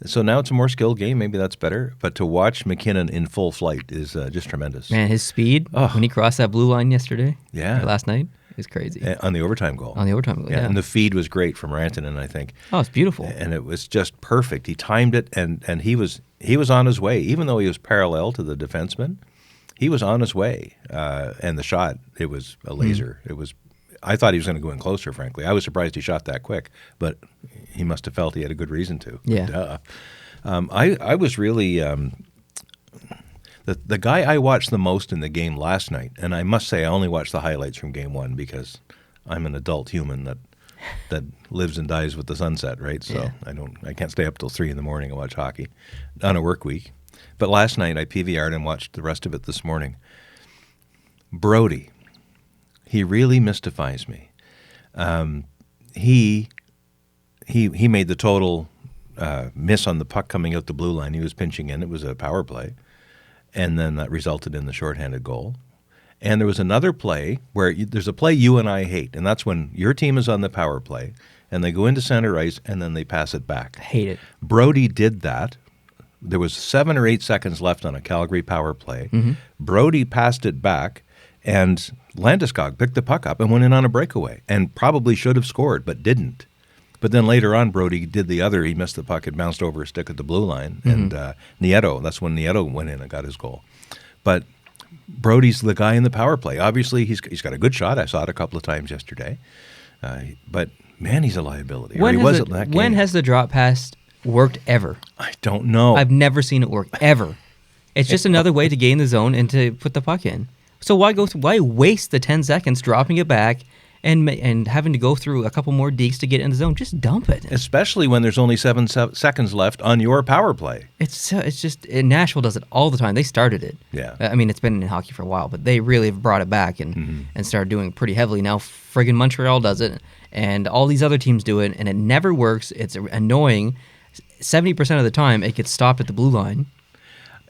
So now it's a more skilled game. Maybe that's better. But to watch McKinnon in full flight is just tremendous. Man, his speed when he crossed that blue line yesterday, last night, is crazy. On the overtime goal. Yeah. And the feed was great from Rantanen, I think. Oh, it's beautiful. And it was just perfect. He timed it, and he was on his way. Even though he was parallel to the defenseman, he was on his way. And the shot, it was a laser. I thought he was going to go in closer, frankly. I was surprised he shot that quick, but he must have felt he had a good reason to. Yeah. Duh. I was really the guy I watched the most in the game last night, and I must say I only watched the highlights from Game 1 because I'm an adult human that lives and dies with the sunset, right? So I can't stay up till 3 in the morning and watch hockey on a work week. But last night I PVR'd and watched the rest of it this morning. Brody. He really mystifies me. He made the total miss on the puck coming out the blue line. He was pinching in. It was a power play. And then that resulted in the shorthanded goal. And there was another play where there's a play you and I hate, and that's when your team is on the power play, and they go into center ice, and then they pass it back. I hate it. Brody did that There was 7 or 8 seconds left on a Calgary power play. Mm-hmm. Brody passed it back, and Landeskog picked the puck up and went in on a breakaway and probably should have scored, but didn't. But then later on, Brody did the other. He missed the puck. It bounced over a stick at the blue line. Mm-hmm. And Nieto, that's when Nieto went in and got his goal. But Brody's the guy in the power play. Obviously, he's got a good shot. I saw it a couple of times yesterday. But, man, he's a liability. When When has the drop pass worked ever? I don't know. I've never seen it work, ever. It's just another way to gain the zone and to put the puck in. So why waste the 10 seconds dropping it back and having to go through a couple more dekes to get in the zone? Just dump it. Especially when there's only 7 seconds left on your power play. It's just Nashville does it all the time. They started it. Yeah. I mean, it's been in hockey for a while, but they really have brought it back and started doing it pretty heavily. Now friggin' Montreal does it, and all these other teams do it, and it never works. It's annoying. 70% of the time, it gets stopped at the blue line.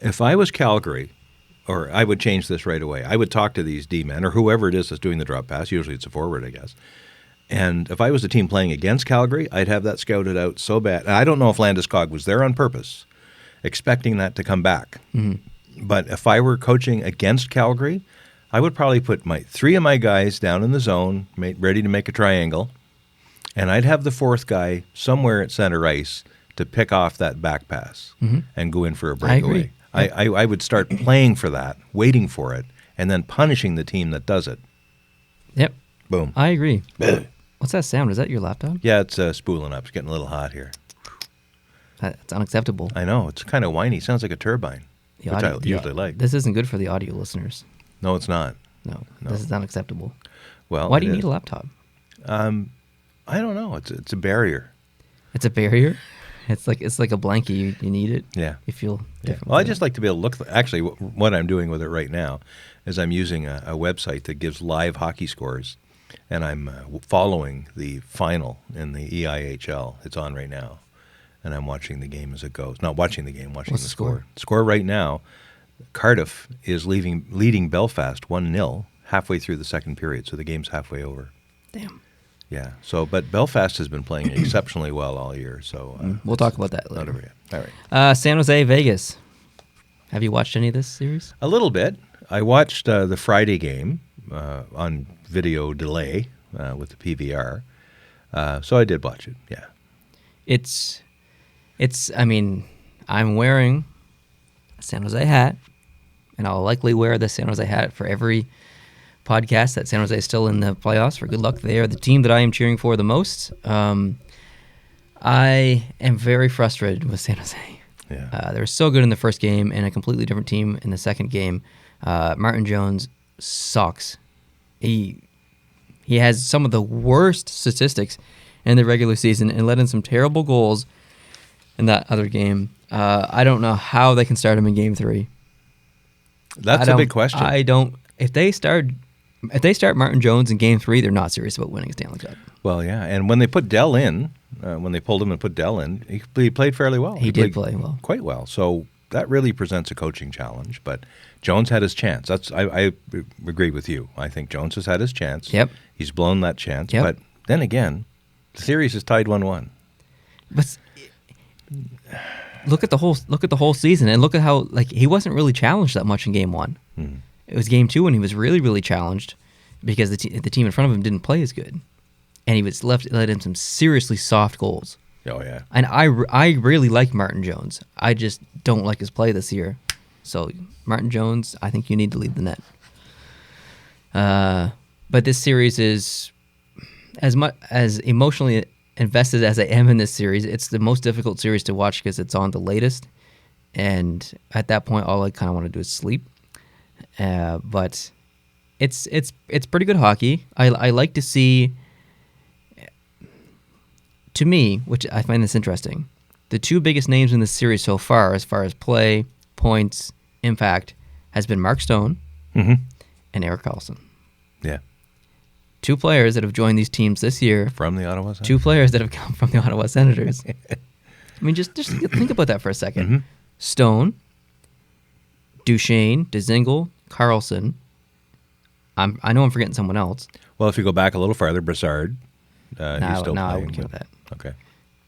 If I was Calgary, or I would change this right away, I would talk to these D-men or whoever it is that's doing the drop pass. Usually it's a forward, I guess. And if I was the team playing against Calgary, I'd have that scouted out so bad. And I don't know if Landeskog was there on purpose, expecting that to come back. Mm-hmm. But if I were coaching against Calgary, I would probably put 3 of my guys down in the zone, ready to make a triangle, and I'd have the 4th guy somewhere at center ice to pick off that back pass and go in for a breakaway. I would start playing for that, waiting for it, and then punishing the team that does it. Yep. Boom. I agree. What's that sound? Is that your laptop? Yeah, it's spooling up. It's getting a little hot here. That's unacceptable. I know. It's kind of whiny. Sounds like a turbine, which I usually like. This isn't good for the audio listeners. No, it's not. No. This is unacceptable. Well, why do you need a laptop? I don't know. It's a barrier. It's a barrier? It's like a blanket. You need it. Yeah. You feel different. Well, I just like to be able to look. Actually, what I'm doing with it right now is I'm using a website that gives live hockey scores, and I'm following the final in the EIHL. It's on right now, and I'm watching the game as it goes. Not watching the game, watching What's the the score? Score right now, Cardiff is leading Belfast 1-0 halfway through the second period, so the game's halfway over. Damn. Yeah. So, but Belfast has been playing exceptionally well all year. So we'll talk about that later. Not over yet. All right. San Jose, Vegas. Have you watched any of this series? A little bit. I watched the Friday game on video delay with the PVR. So I did watch it. Yeah. It's. I mean, I'm wearing a San Jose hat, and I'll likely wear the San Jose hat for every podcast that San Jose is still in the playoffs. For good luck, they are the team that I am cheering for the most. I am very frustrated with San Jose. Yeah. They were so good in the first game and a completely different team in the second game. Martin Jones sucks. He has some of the worst statistics in the regular season and let in some terrible goals in that other game. I don't know how they can start him in Game 3. That's a big question. If they start Martin Jones in Game 3, they're not serious about winning a Stanley Cup. Well, yeah, and when they put Dell in, when they pulled him and put Dell in, he played fairly well. He did play well. Quite well. So that really presents a coaching challenge. But Jones had his chance. I agree with you. I think Jones has had his chance. Yep. He's blown that chance. Yep. But then again, the series is tied 1-1. But look at the whole season, and look at how he wasn't really challenged that much in Game 1. Mm-hmm. It was Game 2 when he was really, really challenged because the team in front of him didn't play as good, and he was let in some seriously soft goals. Oh yeah. And I really like Martin Jones. I just don't like his play this year. So Martin Jones, I think you need to lead the net. But this series is as emotionally invested as I am in this series. It's the most difficult series to watch because it's on the latest, and at that point, all I kind of want to do is sleep. But it's pretty good hockey. I like to see. To me, which I find this interesting, the two biggest names in this series so far as play, points, impact, has been Mark Stone and Erik Karlsson. Yeah. Two players that have joined these teams this year. From the Ottawa Senators. Two players that have come from the Ottawa Senators. I mean, just think about that for a second. Mm-hmm. Stone, Duchesne, Dzingel, Karlsson. I know I'm forgetting someone else. Well, if you go back a little farther, Brassard. I wouldn't count that. Okay.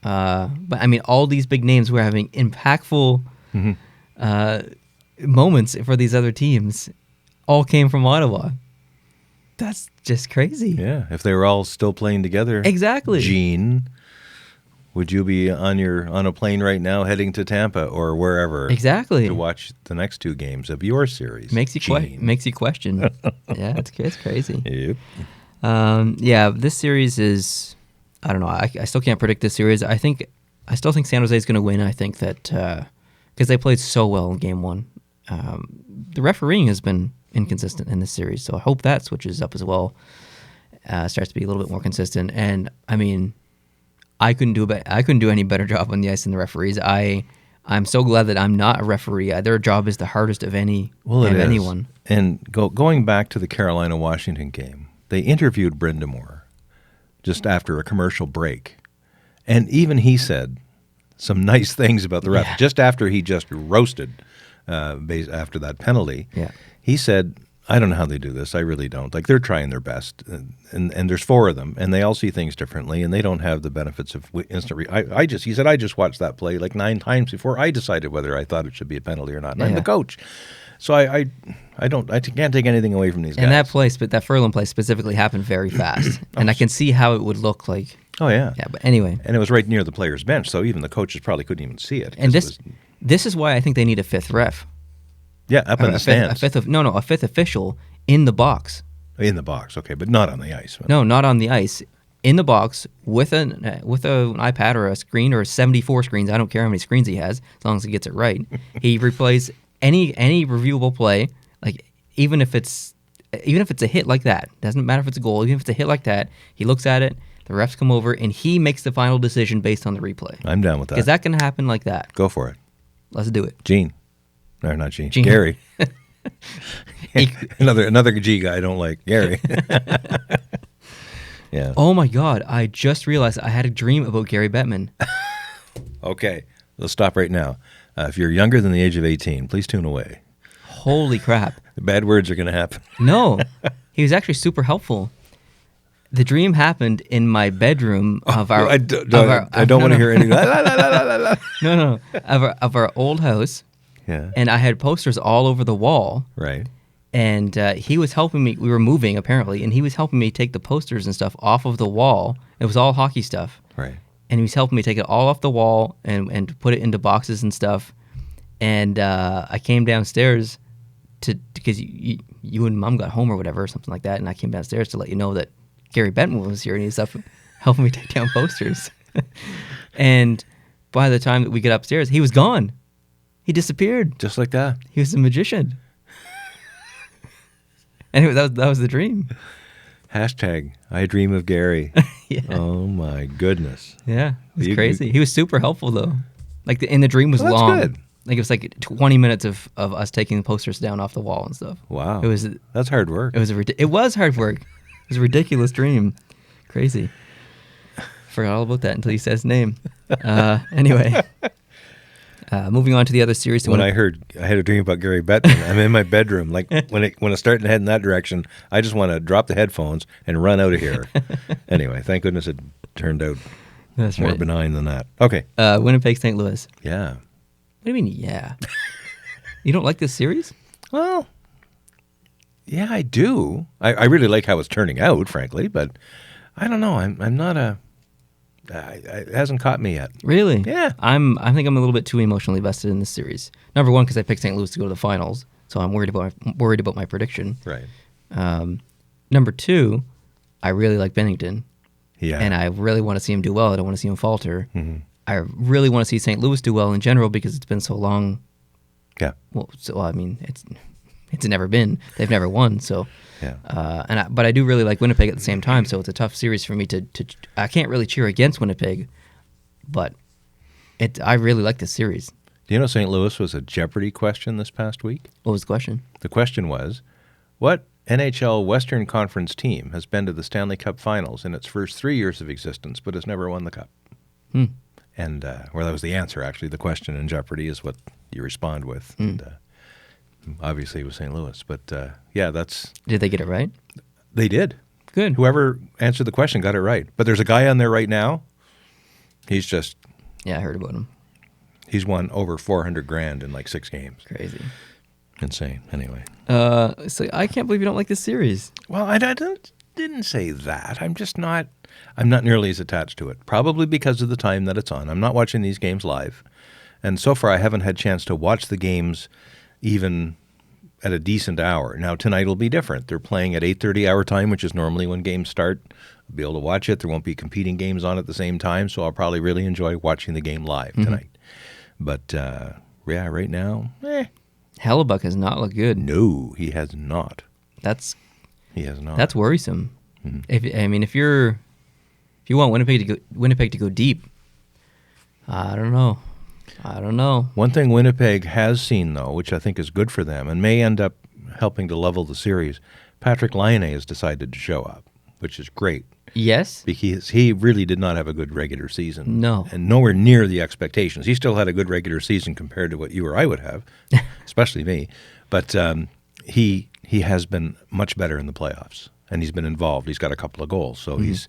But I mean, all these big names were having impactful moments for these other teams all came from Ottawa. That's just crazy. Yeah, if they were all still playing together. Exactly. Gene, would you be on a plane right now heading to Tampa or wherever? Exactly. To watch the next 2 games of your series? Makes you question. Yeah, it's crazy. Yep. Yeah, this series is, I don't know. I still can't predict this series. I still think San Jose is going to win. I think that because they played so well in Game 1. The refereeing has been inconsistent in this series, so I hope that switches up as well. Starts to be a little bit more consistent. And I mean, I couldn't do any better job on the ice than the referees. I'm so glad that I'm not a referee. Their job is the hardest of anyone. And going back to the Carolina-Washington game, they interviewed Brind'Amour just after a commercial break, and even he said some nice things about the ref. Just after he just roasted after that penalty. Yeah. He said, I don't know how they do this. I really don't. Like, they're trying their best. And there's 4 of them, and they all see things differently, and they don't have the benefits of instant he said, I just watched that play like 9 times before I decided whether I thought it should be a penalty or not. And I'm the coach. So I can't take anything away from these guys. And that play, that Furlan play specifically happened very fast. And I can see how it would look like. Oh, yeah. Yeah, but anyway. And it was right near the player's bench, so even the coaches probably couldn't even see it. And this is why I think they need a 5th ref. Yeah, up in the stands. A 5th official in the box. In the box, okay, but not on the ice. No, not on the ice. In the box with an iPad or a screen or 74 screens. I don't care how many screens he has, as long as he gets it right. He replays any reviewable play, like even if it's a hit like that. Doesn't matter if it's a goal. Even if it's a hit like that, he looks at it. The refs come over and he makes the final decision based on the replay. I'm down with that. Because that can happen like that. Go for it. Let's do it. Gene. No, not Gene. Gary. another G guy I don't like. Gary. Yeah. Oh my God! I just realized I had a dream about Gary Bettman. Okay, let's stop right now. If you're younger than the age of 18, please tune away. Holy crap! The bad words are going to happen. No, he was actually super helpful. The dream happened in my bedroom of our. I don't want to hear anything. No, of our old house. Yeah. And I had posters all over the wall. Right. And he was helping me. We were moving, apparently, and he was helping me take the posters and stuff off of the wall. It was all hockey stuff. Right. And he was helping me take it all off the wall and put it into boxes and stuff. And I came downstairs because you and Mom got home or whatever, something like that. And I came downstairs to let you know that Gary Bettman was here and he's helping me take down posters. And by the time that we get upstairs, he was gone. He disappeared. Just like that. He was a magician. Anyway, that was the dream. Hashtag I dream of Gary. Yeah. Oh my goodness. Yeah, it was crazy. He was super helpful though. Like the dream was long. Good. Like it was like 20 minutes of us taking the posters down off the wall and stuff. Wow. That's hard work. It was hard work. It was a ridiculous dream. Crazy. Forgot all about that until you said his name. Anyway. Moving on to the other series. When I had a dream about Gary Bettman, I'm in my bedroom. Like when it's starting to head in that direction, I just want to drop the headphones and run out of here. Anyway, thank goodness it turned out more benign than that. Okay. Winnipeg, St. Louis. Yeah. What do you mean, yeah? You don't like this series? Well, yeah, I do. I really like how it's turning out, frankly, but I don't know. I'm not a... it hasn't caught me yet. Really? Yeah. I think I'm a little bit too emotionally vested in this series. Number one, because I picked St. Louis to go to the finals, so I'm worried about my prediction. Right. Number two, I really like Bennington. Yeah. And I really want to see him do well. I don't want to see him falter. Mm-hmm. I really want to see St. Louis do well in general because it's been so long. Yeah. Well, I mean, it's never been. They've never won. So. Yeah. But I do really like Winnipeg at the same time. So it's a tough series for me to. I can't really cheer against Winnipeg, but I really like this series. Do you know St. Louis was a Jeopardy question this past week? What was the question? The question was, what NHL Western Conference team has been to the Stanley Cup Finals in its first 3 years of existence but has never won the Cup? And that was the answer, actually. The question in Jeopardy is what you respond with. And obviously it was St. Louis. But, yeah, that's... Did they get it right? They did. Good. Whoever answered the question got it right. But there's a guy on there right now. He's just... Yeah, I heard about him. He's won over $400,000 in like 6 games. Crazy. Insane. Anyway. So I can't believe you don't like this series. Well, I didn't say that. I'm not nearly as attached to it. Probably because of the time that it's on. I'm not watching these games live. And so far, I haven't had a chance to watch the games even at a decent hour. Now, tonight will be different. They're playing at 8:30 our time, which is normally when games start. I'll be able to watch it. There won't be competing games on at the same time, so I'll probably really enjoy watching the game live tonight. But, yeah, right now, Hellebuck has not looked good. No, he has not. He has not. That's worrisome. If you want Winnipeg to go deep, I don't know. One thing Winnipeg has seen, though, which I think is good for them and may end up helping to level the series, Patrick Laine has decided to show up, which is great. Yes. Because he really did not have a good regular season. No. And nowhere near the expectations. He still had a good regular season compared to what you or I would have, especially me. But he has been much better in the playoffs, and he's been involved. He's got a couple of goals, so he's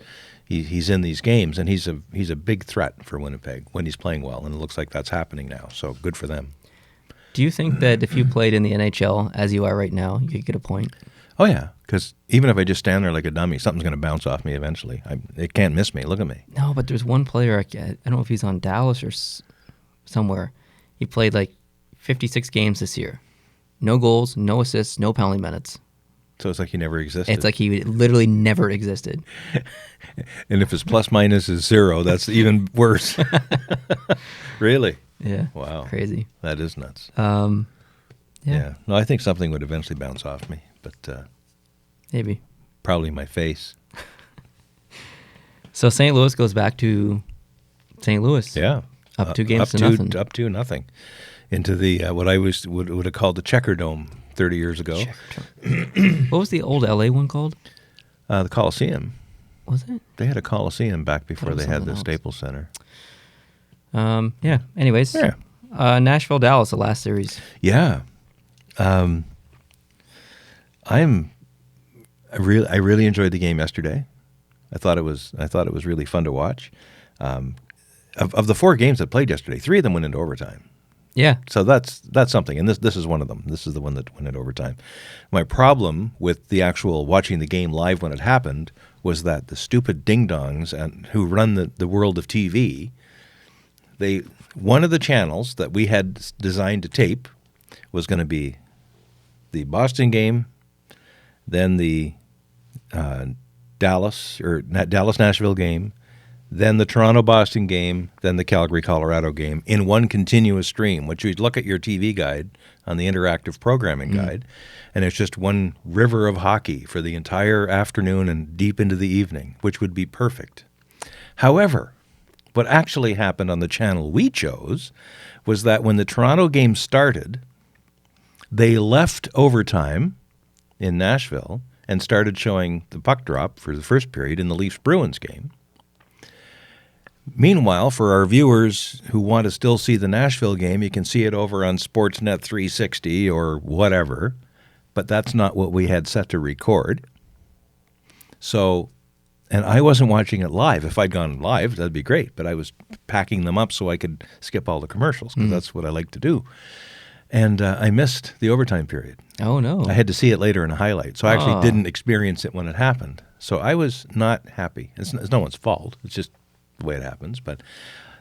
in these games, and he's a big threat for Winnipeg when he's playing well, and it looks like that's happening now. So good for them. Do you think that if you played in the NHL as you are right now, you could get a point? Oh yeah, because even if I just stand there like a dummy, something's going to bounce off me eventually. It can't miss me. Look at me. No, but there's one player, I don't know if he's on Dallas or somewhere. He played like 56 games this year. No goals, no assists, no penalty minutes. So it's like he never existed. It's like he literally never existed. And if his plus minus is 0, that's even worse. Really? Yeah. Wow. Crazy. That is nuts. Yeah. No, I think something would eventually bounce off me, but Maybe. Probably my face. So St. Louis goes back to St. Louis. Yeah. Up 2 games to nothing. Up 2-0. Into the what I would have called the Checker Dome 30 years ago. What was the old LA one called? The Coliseum. Was it? They had a Coliseum back before they had the else. Staples Center. Yeah. Anyways. Yeah. Nashville, Dallas, the last series. Yeah. I really enjoyed the game yesterday. I thought it was really fun to watch. Of the 4 games that played yesterday, 3 of them went into overtime. Yeah. So that's something, and this is one of them. This is the one that went into overtime. My problem with the actual watching the game live when it happened was that the stupid ding-dongs who run the world of TV, one of the channels that we had designed to tape was going to be the Boston game, then the Dallas-Nashville game, then the Toronto-Boston game, then the Calgary-Colorado game in one continuous stream, which you'd look at your TV guide on the interactive programming guide, and it's just one river of hockey for the entire afternoon and deep into the evening, which would be perfect. However, what actually happened on the channel we chose was that when the Toronto game started, they left overtime in Nashville and started showing the puck drop for the first period in the Leafs-Bruins game. Meanwhile, for our viewers who want to still see the Nashville game, you can see it over on Sportsnet 360 or whatever, but that's not what we had set to record. So, and I wasn't watching it live. If I'd gone live, that'd be great, but I was packing them up so I could skip all the commercials because that's what I like to do. And I missed the overtime period. Oh, no. I had to see it later in a highlight, so I actually didn't experience it when it happened. So I was not happy. It's no one's fault. It's just the way it happens. But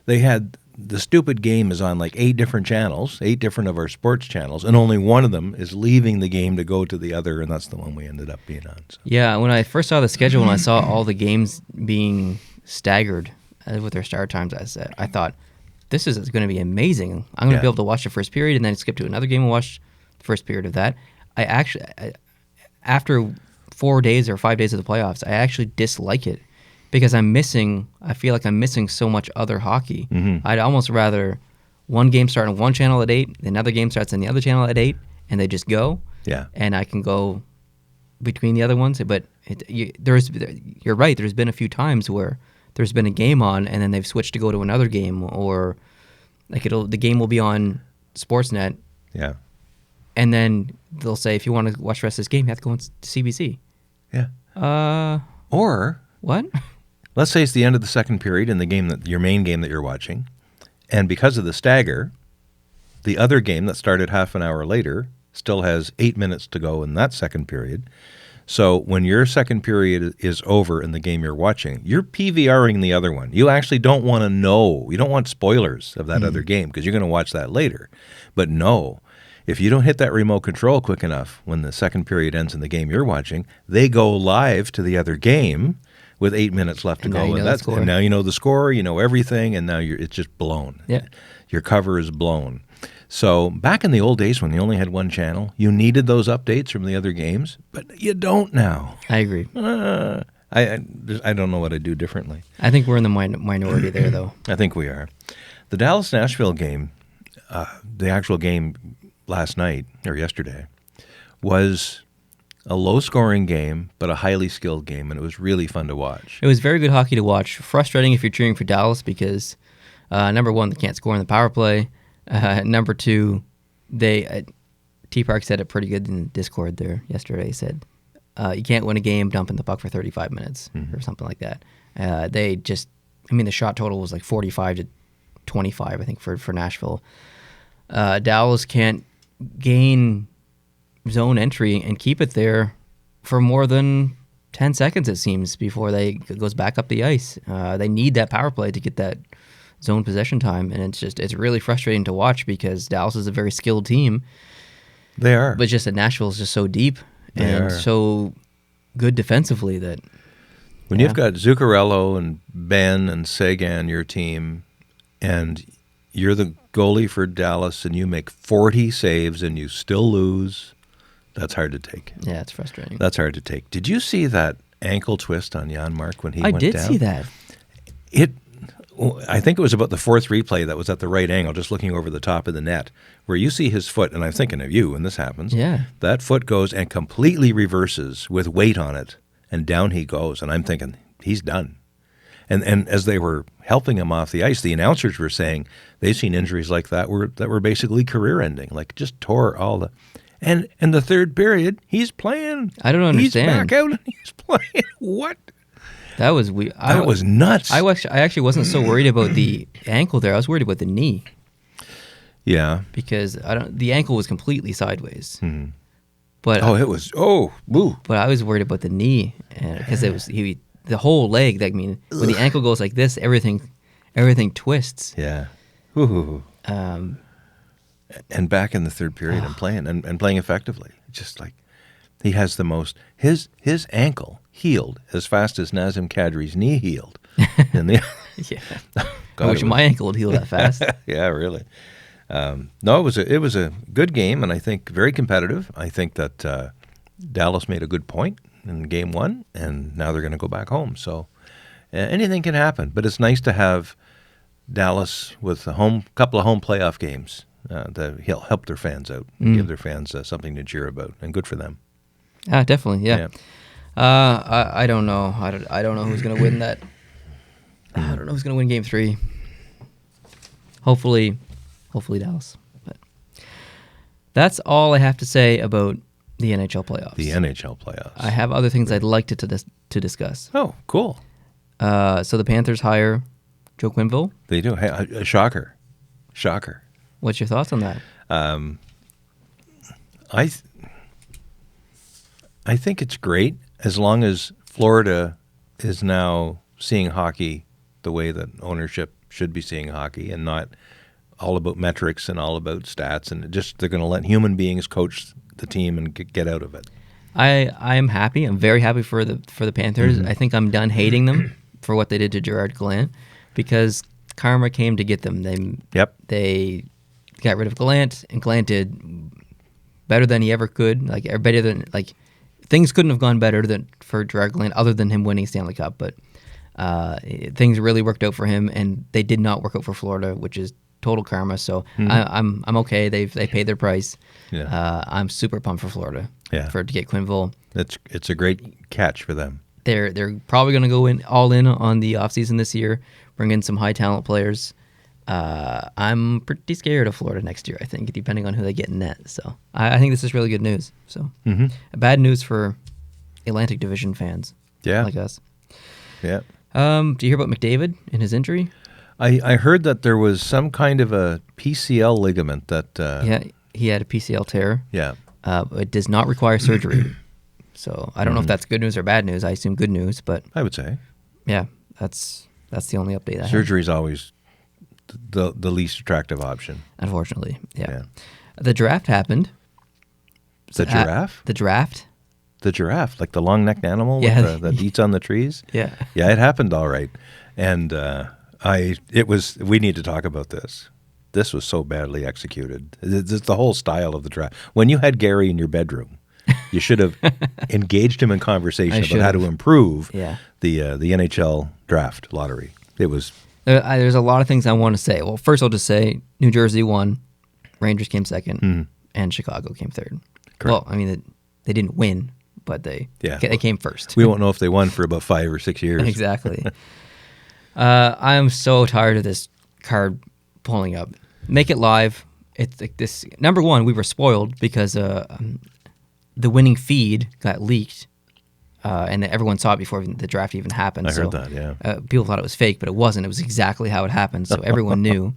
they had the stupid game is on like 8 different channels, 8 different of our sports channels, and only one of them is leaving the game to go to the other, and that's the one we ended up being on. So. Yeah, when I first saw the schedule and I saw all the games being staggered with their start times, I thought, this is going to be amazing. I'm going to be able to watch the first period and then skip to another game and watch the first period of that. After 4 days or 5 days of the playoffs, I actually dislike it because I feel like I'm missing so much other hockey. I'd almost rather one game start on one channel at 8, another game starts on the other channel at 8, and they just go. Yeah. And I can go between the other ones. But you're right, there's been a few times where there's been a game on and then they've switched to go to another game, or like the game will be on Sportsnet. Yeah. And then they'll say, if you want to watch the rest of this game, you have to go on to CBC. Yeah. Or what? Let's say it's the end of the second period in the game your main game that you're watching, And because of the stagger, the other game that started half an hour later still has 8 minutes to go in that second period. So when your second period is over in the game you're watching, you're PVRing the other one. You actually don't want to know. You don't want spoilers of that other game because you're going to watch that later. But no, if you don't hit that remote control quick enough when the second period ends in the game you're watching, they go live to the other game with 8 minutes left to go. And now you know the score, you know everything, and now it's just blown. Yeah. Your cover is blown. So back in the old days when you only had one channel, you needed those updates from the other games, but you don't now. I agree. I don't know what I'd do differently. I think we're in the minority there, though. I think we are. The Dallas-Nashville game, the actual game last night or yesterday, was a low-scoring game, but a highly skilled game, and it was really fun to watch. It was very good hockey to watch. Frustrating if you're cheering for Dallas because, number one, they can't score in the power play. Number two, T-Park said it pretty good in the Discord there yesterday. He said, you can't win a game dumping the puck for 35 minutes or something like that. The shot total was like 45 to 25, I think, for Nashville. Dallas can't gain zone entry and keep it there for more than 10 seconds, it seems, before it goes back up the ice. They need that power play to get that zone possession time, and it's really frustrating to watch because Dallas is a very skilled team. They are. But just that Nashville is just so deep and so good defensively that when you've got Zuccarello and Ben and Sagan, your team, and you're the goalie for Dallas and you make 40 saves and you still lose, that's hard to take. Yeah, it's frustrating. That's hard to take. Did you see that ankle twist on Janmark when he went down? I did see that. I think it was about the fourth replay that was at the right angle, just looking over the top of the net, where you see his foot, and I'm thinking of you when this happens. Yeah. That foot goes and completely reverses with weight on it, and down he goes. And I'm thinking, he's done. And as they were helping him off the ice, the announcers were saying they've seen injuries like that were basically career-ending, like just tore all the... And in the third period, he's playing. I don't understand. He's back out and he's playing. What? That was weird. That was nuts. I actually wasn't so worried about the ankle there. I was worried about the knee. Yeah. Because the ankle was completely sideways. Mm-hmm. But it was woo. But I was worried about the knee because it was the whole leg. When the ankle goes like this, everything twists. Yeah. Ooh. And back in the third period and playing effectively. Just like he has the most his ankle healed as fast as Nazem Kadri's knee healed. Yeah. I wish my ankle would heal that fast. Yeah, really. No, it was a good game, and I think very competitive. I think that Dallas made a good point in game one, and now they're going to go back home. So anything can happen, but it's nice to have Dallas with a couple of home playoff games that help their fans out, give their fans something to cheer about, and good for them. Definitely, yeah. I don't know. I don't know who's going to win that. I don't know who's going to win Game 3. Hopefully Dallas. But that's all I have to say about the NHL playoffs. The NHL playoffs. I have other things I'd like to discuss. Oh, cool. So the Panthers hire Joe Quenneville. They do. Hey, a shocker. What's your thoughts on that? I think it's great as long as Florida is now seeing hockey the way that ownership should be seeing hockey and not all about metrics and all about stats, and they're going to let human beings coach the team and get out of it. I'm happy. I'm very happy for the Panthers. Mm-hmm. I think I'm done hating them for what they did to Gerard Gallant because karma came to get them. They got rid of Gallant, and Gallant did better than he ever could. Things couldn't have gone better for Gerard Gallant other than him winning Stanley Cup, but things really worked out for him, and they did not work out for Florida, which is total karma. So I'm okay. They paid their price. Yeah. I'm super pumped for Florida. Yeah. To get Quenneville. It's a great catch for them. They're probably going to go all in on the offseason this year, bring in some high talent players. I'm pretty scared of Florida next year, I think, depending on who they get in net. So I think this is really good news. So bad news for Atlantic Division fans like us. Yeah. Do you hear about McDavid and his injury? I heard that there was some kind of a PCL ligament that. Yeah, he had a PCL tear. Yeah. It does not require surgery. So I don't know if that's good news or bad news. I assume good news, but I would say. Yeah, that's the only update I have. Surgery is always the least attractive option. Unfortunately, yeah. The draft happened. The giraffe? The draft? The giraffe, like the long-necked animal that eats on the trees? Yeah. Yeah, it happened all right. And we need to talk about this. This was so badly executed. It's the whole style of the draft. When you had Gary in your bedroom, you should have engaged him in conversation about how to improve the NHL draft lottery. It was... There's a lot of things I want to say. Well, first I'll just say New Jersey won, Rangers came second, and Chicago came third. Correct. Well, I mean, they didn't win, but they came first. We won't know if they won for about 5 or 6 years. Exactly. I am so tired of this card pulling up. Make it live. It's like this. Number one, we were spoiled because the winning feed got leaked, and everyone saw it before the draft even happened. I heard that, yeah. People thought it was fake, but it wasn't. It was exactly how it happened, so everyone knew.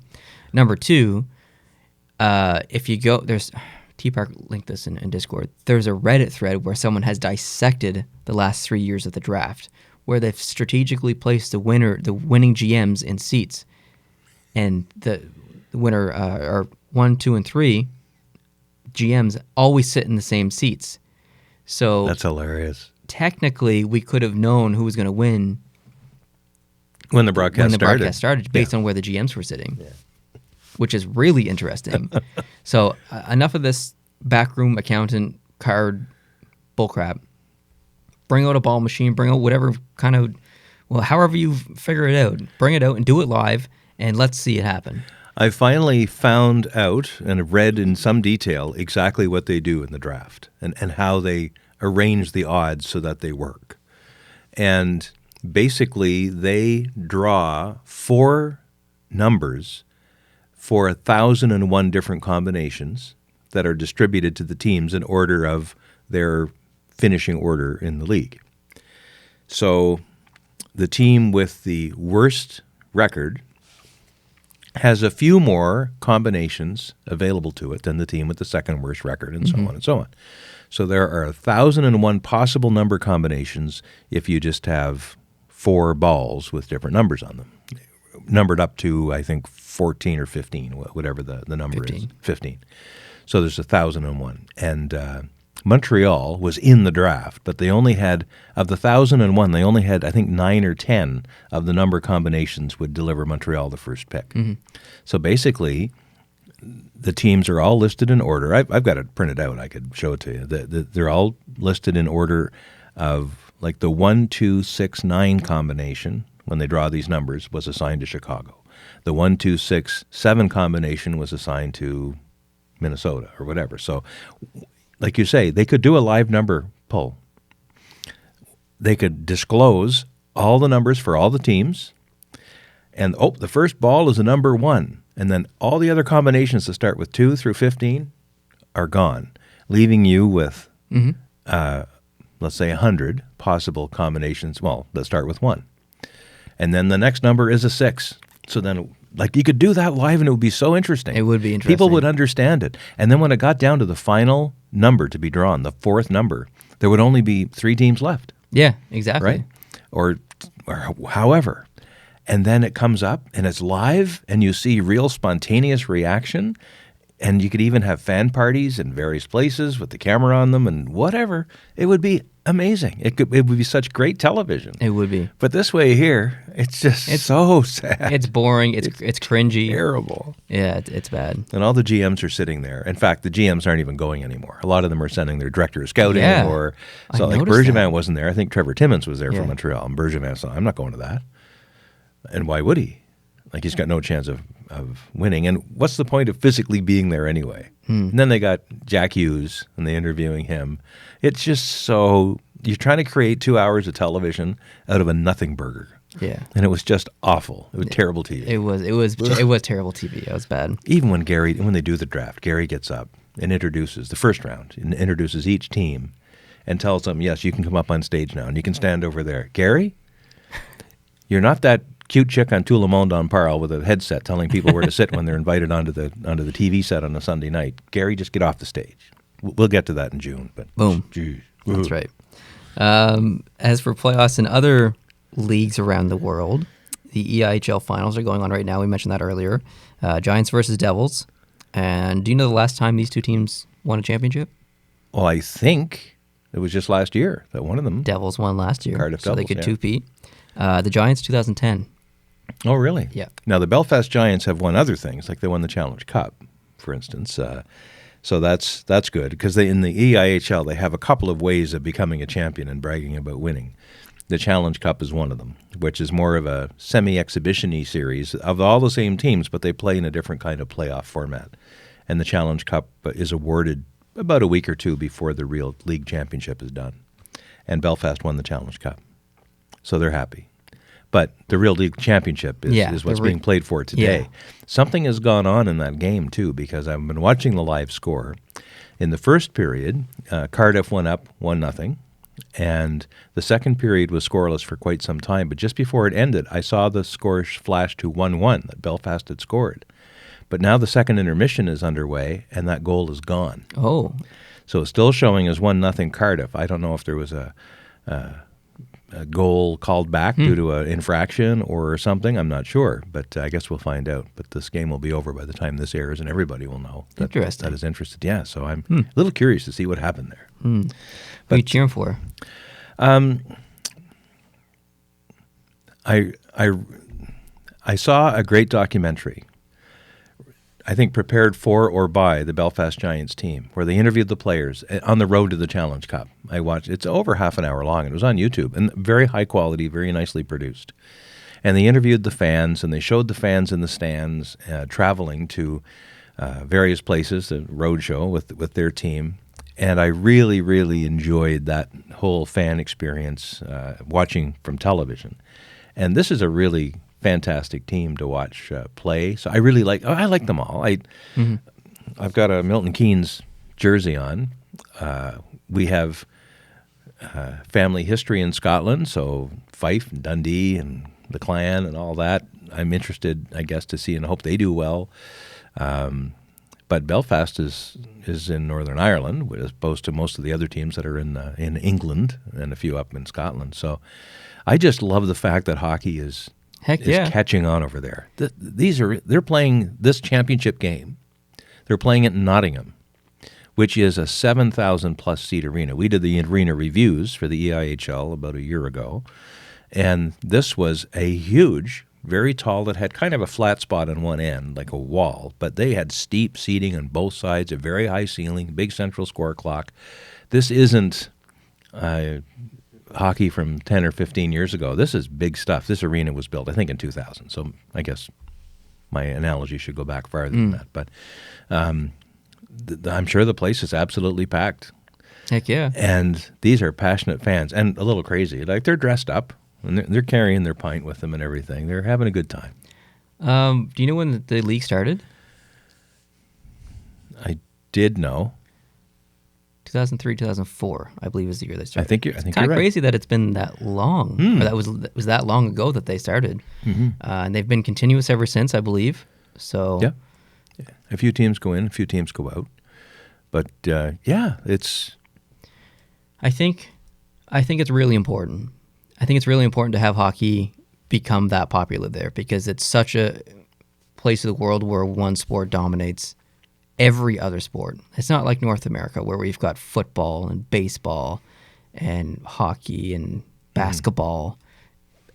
Number two, if you go, there's... T-Park linked this in Discord. There's a Reddit thread where someone has dissected the last 3 years of the draft, where they've strategically placed the winning GMs in seats, and the winner are 1, 2, and 3 GMs always sit in the same seats. So that's hilarious. Technically, we could have known who was going to win when the broadcast started based on where the GMs were sitting. Yeah. Which is really interesting. So enough of this backroom accountant card bullcrap. Bring out a ball machine. Bring out whatever kind of, however you figure it out. Bring it out and do it live, and let's see it happen. I finally found out and have read in some detail exactly what they do in the draft and how they arrange the odds so that they work. And basically, they draw 4 numbers for 1,001 different combinations that are distributed to the teams in order of their finishing order in the league. So the team with the worst record has a few more combinations available to it than the team with the second worst record, and so on and so on. So there are 1,001 possible number combinations if you just have 4 balls with different numbers on them, numbered up to, I think, 14 or 15, whatever the number 15. is. 15. So there's 1,001. And Montreal was in the draft, but they only had, of the 1,001, they only had, I think, 9 or 10 of the number combinations would deliver Montreal the first pick. So basically, the teams are all listed in order. I've got it printed out. I could show it to you. They're all listed in order of, like, the 1, 2, 6, 9 combination, when they draw these numbers, was assigned to Chicago. The 1, 2, 6, 7 combination was assigned to Minnesota or whatever. So, like you say, they could do a live number pull. They could disclose all the numbers for all the teams, and the first ball is a number 1, and then all the other combinations that start with 2 through 15 are gone, leaving you with, let's say, 100 possible combinations, that start with 1. And then the next number is a 6. So then, like, you could do that live and it would be so interesting. It would be interesting. People would understand it. And then when it got down to the final number to be drawn, the 4th number, there would only be 3 teams left. Yeah, exactly. Right? Or however. And then it comes up and it's live and you see real spontaneous reaction. And you could even have fan parties in various places with the camera on them and whatever. It would be amazing. It would be such great television. It would be. But this way here, it's so sad. It's boring. It's cringy. Terrible. Yeah, it's bad. And all the GMs are sitting there. In fact, the GMs aren't even going anymore. A lot of them are sending their director of scouting. Yeah, So like Bergevin wasn't there. I think Trevor Timmons was there from Montreal. And Bergevin said, I'm not going to that. And why would he? Like, he's got no chance of winning. And what's the point of physically being there anyway? And then they got Jack Hughes, and they're interviewing him. It's just so, you're trying to create 2 hours of television out of a nothing burger. Yeah. And it was just awful. It was terrible TV. It was terrible TV. It was bad. Even when they do the draft, Gary gets up and introduces the first round, and introduces each team and tells them, yes, you can come up on stage now, and you can stand over there. Gary, you're not that cute chick on Tout le Monde on Parle with a headset telling people where to sit when they're invited onto the TV set on a Sunday night. Gary, just get off the stage. We'll get to that in June. But boom. Geez. That's right. As for playoffs in other leagues around the world, the EIHL finals are going on right now. We mentioned that earlier. Giants versus Devils. And do you know the last time these two teams won a championship? Well, I think it was just last year that one of them. Devils won last year, Cardiff so Devils, they could two-peat. The Giants, 2010. Oh, really? Yeah. Now, the Belfast Giants have won other things, like they won the Challenge Cup, for instance. So that's good, because in the EIHL, they have a couple of ways of becoming a champion and bragging about winning. The Challenge Cup is one of them, which is more of a semi-exhibition-y series of all the same teams, but they play in a different kind of playoff format. And the Challenge Cup is awarded about a week or two before the real league championship is done. And Belfast won the Challenge Cup, so they're happy. But the real league championship is what's being played for today. Yeah. Something has gone on in that game, too, because I've been watching the live score. In the first period, Cardiff went up 1-0, and the second period was scoreless for quite some time. But just before it ended, I saw the score flash to 1-1 that Belfast had scored. But now the second intermission is underway, and that goal is gone. Oh. So it's still showing as 1-0 Cardiff. I don't know if there was a goal called back due to an infraction or something. I'm not sure, but I guess we'll find out. But this game will be over by the time this airs, and everybody will know that is interested. Yeah, so I'm a little curious to see what happened there. What are you cheering for? I saw a great documentary, I think prepared for or by the Belfast Giants team, where they interviewed the players on the road to the Challenge Cup. I watched. It's over half an hour long. It was on YouTube, and very high quality, very nicely produced. And they interviewed the fans, and they showed the fans in the stands traveling to various places, the road show with their team. And I really, really enjoyed that whole fan experience watching from television. And this is a really fantastic team to watch play. So I really I like them all. I've got a Milton Keynes jersey on. We have family history in Scotland, so Fife and Dundee and the Clan and all that. I'm interested, I guess, to see and hope they do well. But Belfast is in Northern Ireland, as opposed to most of the other teams that are in England and a few up in Scotland. So I just love the fact that hockey is catching on over there. They're playing this championship game. They're playing it in Nottingham, which is a 7,000-plus seat arena. We did the arena reviews for the EIHL about a year ago, and this was a huge, very tall, that had kind of a flat spot on one end, like a wall, but they had steep seating on both sides, a very high ceiling, big central score clock. This isn't hockey from 10 or 15 years ago. This is big stuff. This arena was built, I think, in 2000, so I guess my analogy should go back farther than that. But I'm sure the place is absolutely packed. Heck yeah. And these are passionate fans and a little crazy. Like, they're dressed up, and they're carrying their pint with them and everything. They're having a good time. Do you know when the league started? I did know. 2003, 2004, I believe, is the year they started. I think you're kind of right. Crazy that it's been that long. Or that was that long ago that they started. And they've been continuous ever since, I believe. So yeah. A few teams go in, a few teams go out. But it's. I think it's really important. I think it's really important to have hockey become that popular there, because it's such a place of the world where one sport dominates every other sport. It's not like North America, where we've got football and baseball and hockey and basketball.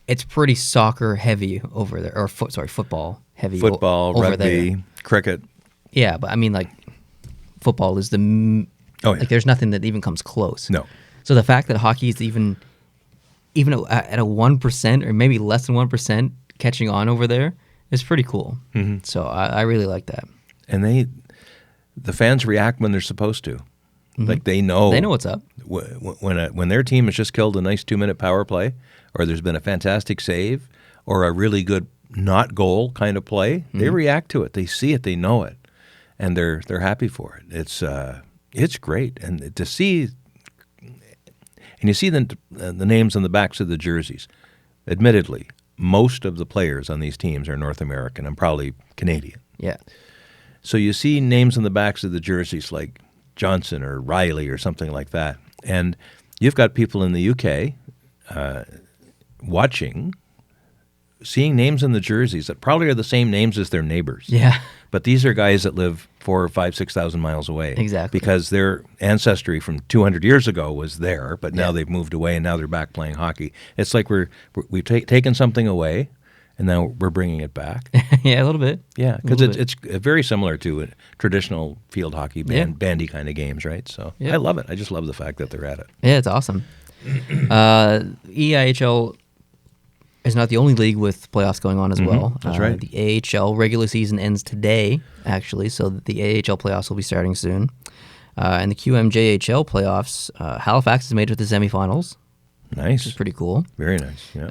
It's pretty soccer heavy over there, or football heavy. Football, over rugby, there. Cricket. Yeah, but I mean, like, football is like, there's nothing that even comes close. No. So the fact that hockey is even at a 1% or maybe less than 1% catching on over there is pretty cool. So I really like that. And the fans react when they're supposed to. Like, they know what's up. When their team has just killed a nice 2-minute power play, or there's been a fantastic save, or a really good not goal kind of play, they react to it. They see it. They know it, and they're happy for it. It's great, and to see, and you see the names on the backs of the jerseys. Admittedly, most of the players on these teams are North American and probably Canadian. Yeah. So you see names on the backs of the jerseys like Johnson or Riley or something like that. And you've got people in the UK watching, seeing names in the jerseys that probably are the same names as their neighbors. Yeah. But these are guys that live 4,000 or 5,000, 6,000 miles away. Exactly. Because their ancestry from 200 years ago was there, but now they've moved away and now they're back playing hockey. It's like we've taken something away and now we're bringing it back. Yeah, a little bit. Yeah, because it's very similar to traditional field hockey, bandy kind of games, right? So I love it. I just love the fact that they're at it. Yeah, it's awesome. EIHL is not the only league with playoffs going on as well. That's right. The AHL regular season ends today, actually, so the AHL playoffs will be starting soon. And the QMJHL playoffs, Halifax has made it to the semifinals. Nice. Which is pretty cool. Very nice, yeah.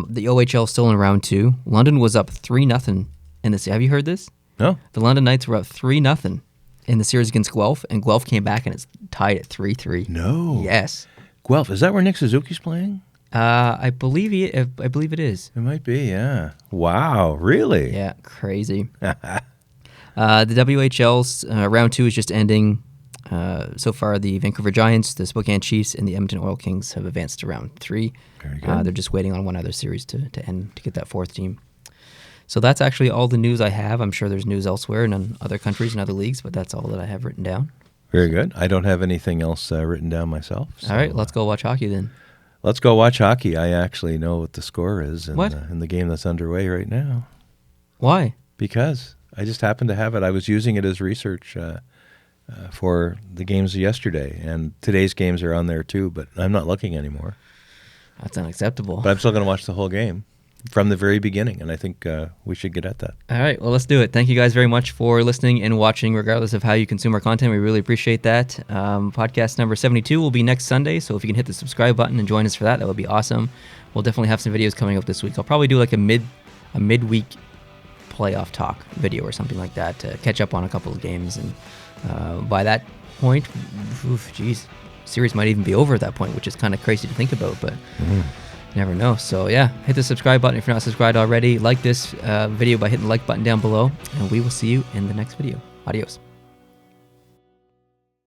The OHL is still in round 2. London was up 3-0 in this. Have you heard this? No. The London Knights were up 3-0 in the series against Guelph, and Guelph came back and it's tied at 3-3. No. Yes. Guelph, is that where Nick Suzuki's playing? I believe it is. It might be, yeah. Wow, really? Yeah, crazy. The WHL's round 2 is just ending. So far, the Vancouver Giants, the Spokane Chiefs, and the Edmonton Oil Kings have advanced to round 3. Very good. They're just waiting on one other series to end to get that 4th team. So that's actually all the news I have. I'm sure there's news elsewhere and in other countries and other leagues, but that's all that I have written down. Very good. I don't have anything else written down myself. So, all right, let's go watch hockey then. Let's go watch hockey. I actually know what the score is in, What? In the game that's underway right now. Why? Because I just happened to have it. I was using it as research for the games yesterday, and today's games are on there too, but I'm not looking anymore. That's unacceptable. But I'm still going to watch the whole game from the very beginning, and I think we should get at that. All right, well, let's do it. Thank you guys very much for listening and watching, regardless of how you consume our content. We really appreciate that. Podcast number 72 will be next Sunday, so if you can hit the subscribe button and join us for that, that would be awesome. We'll definitely have some videos coming up this week. I'll probably do like a midweek playoff talk video or something like that to catch up on a couple of games, and by that point, series might even be over at that point, which is kind of crazy to think about, but never know. So yeah, hit the subscribe button if you're not subscribed already. Like this video by hitting the like button down below, and we will see you in the next video. Adios.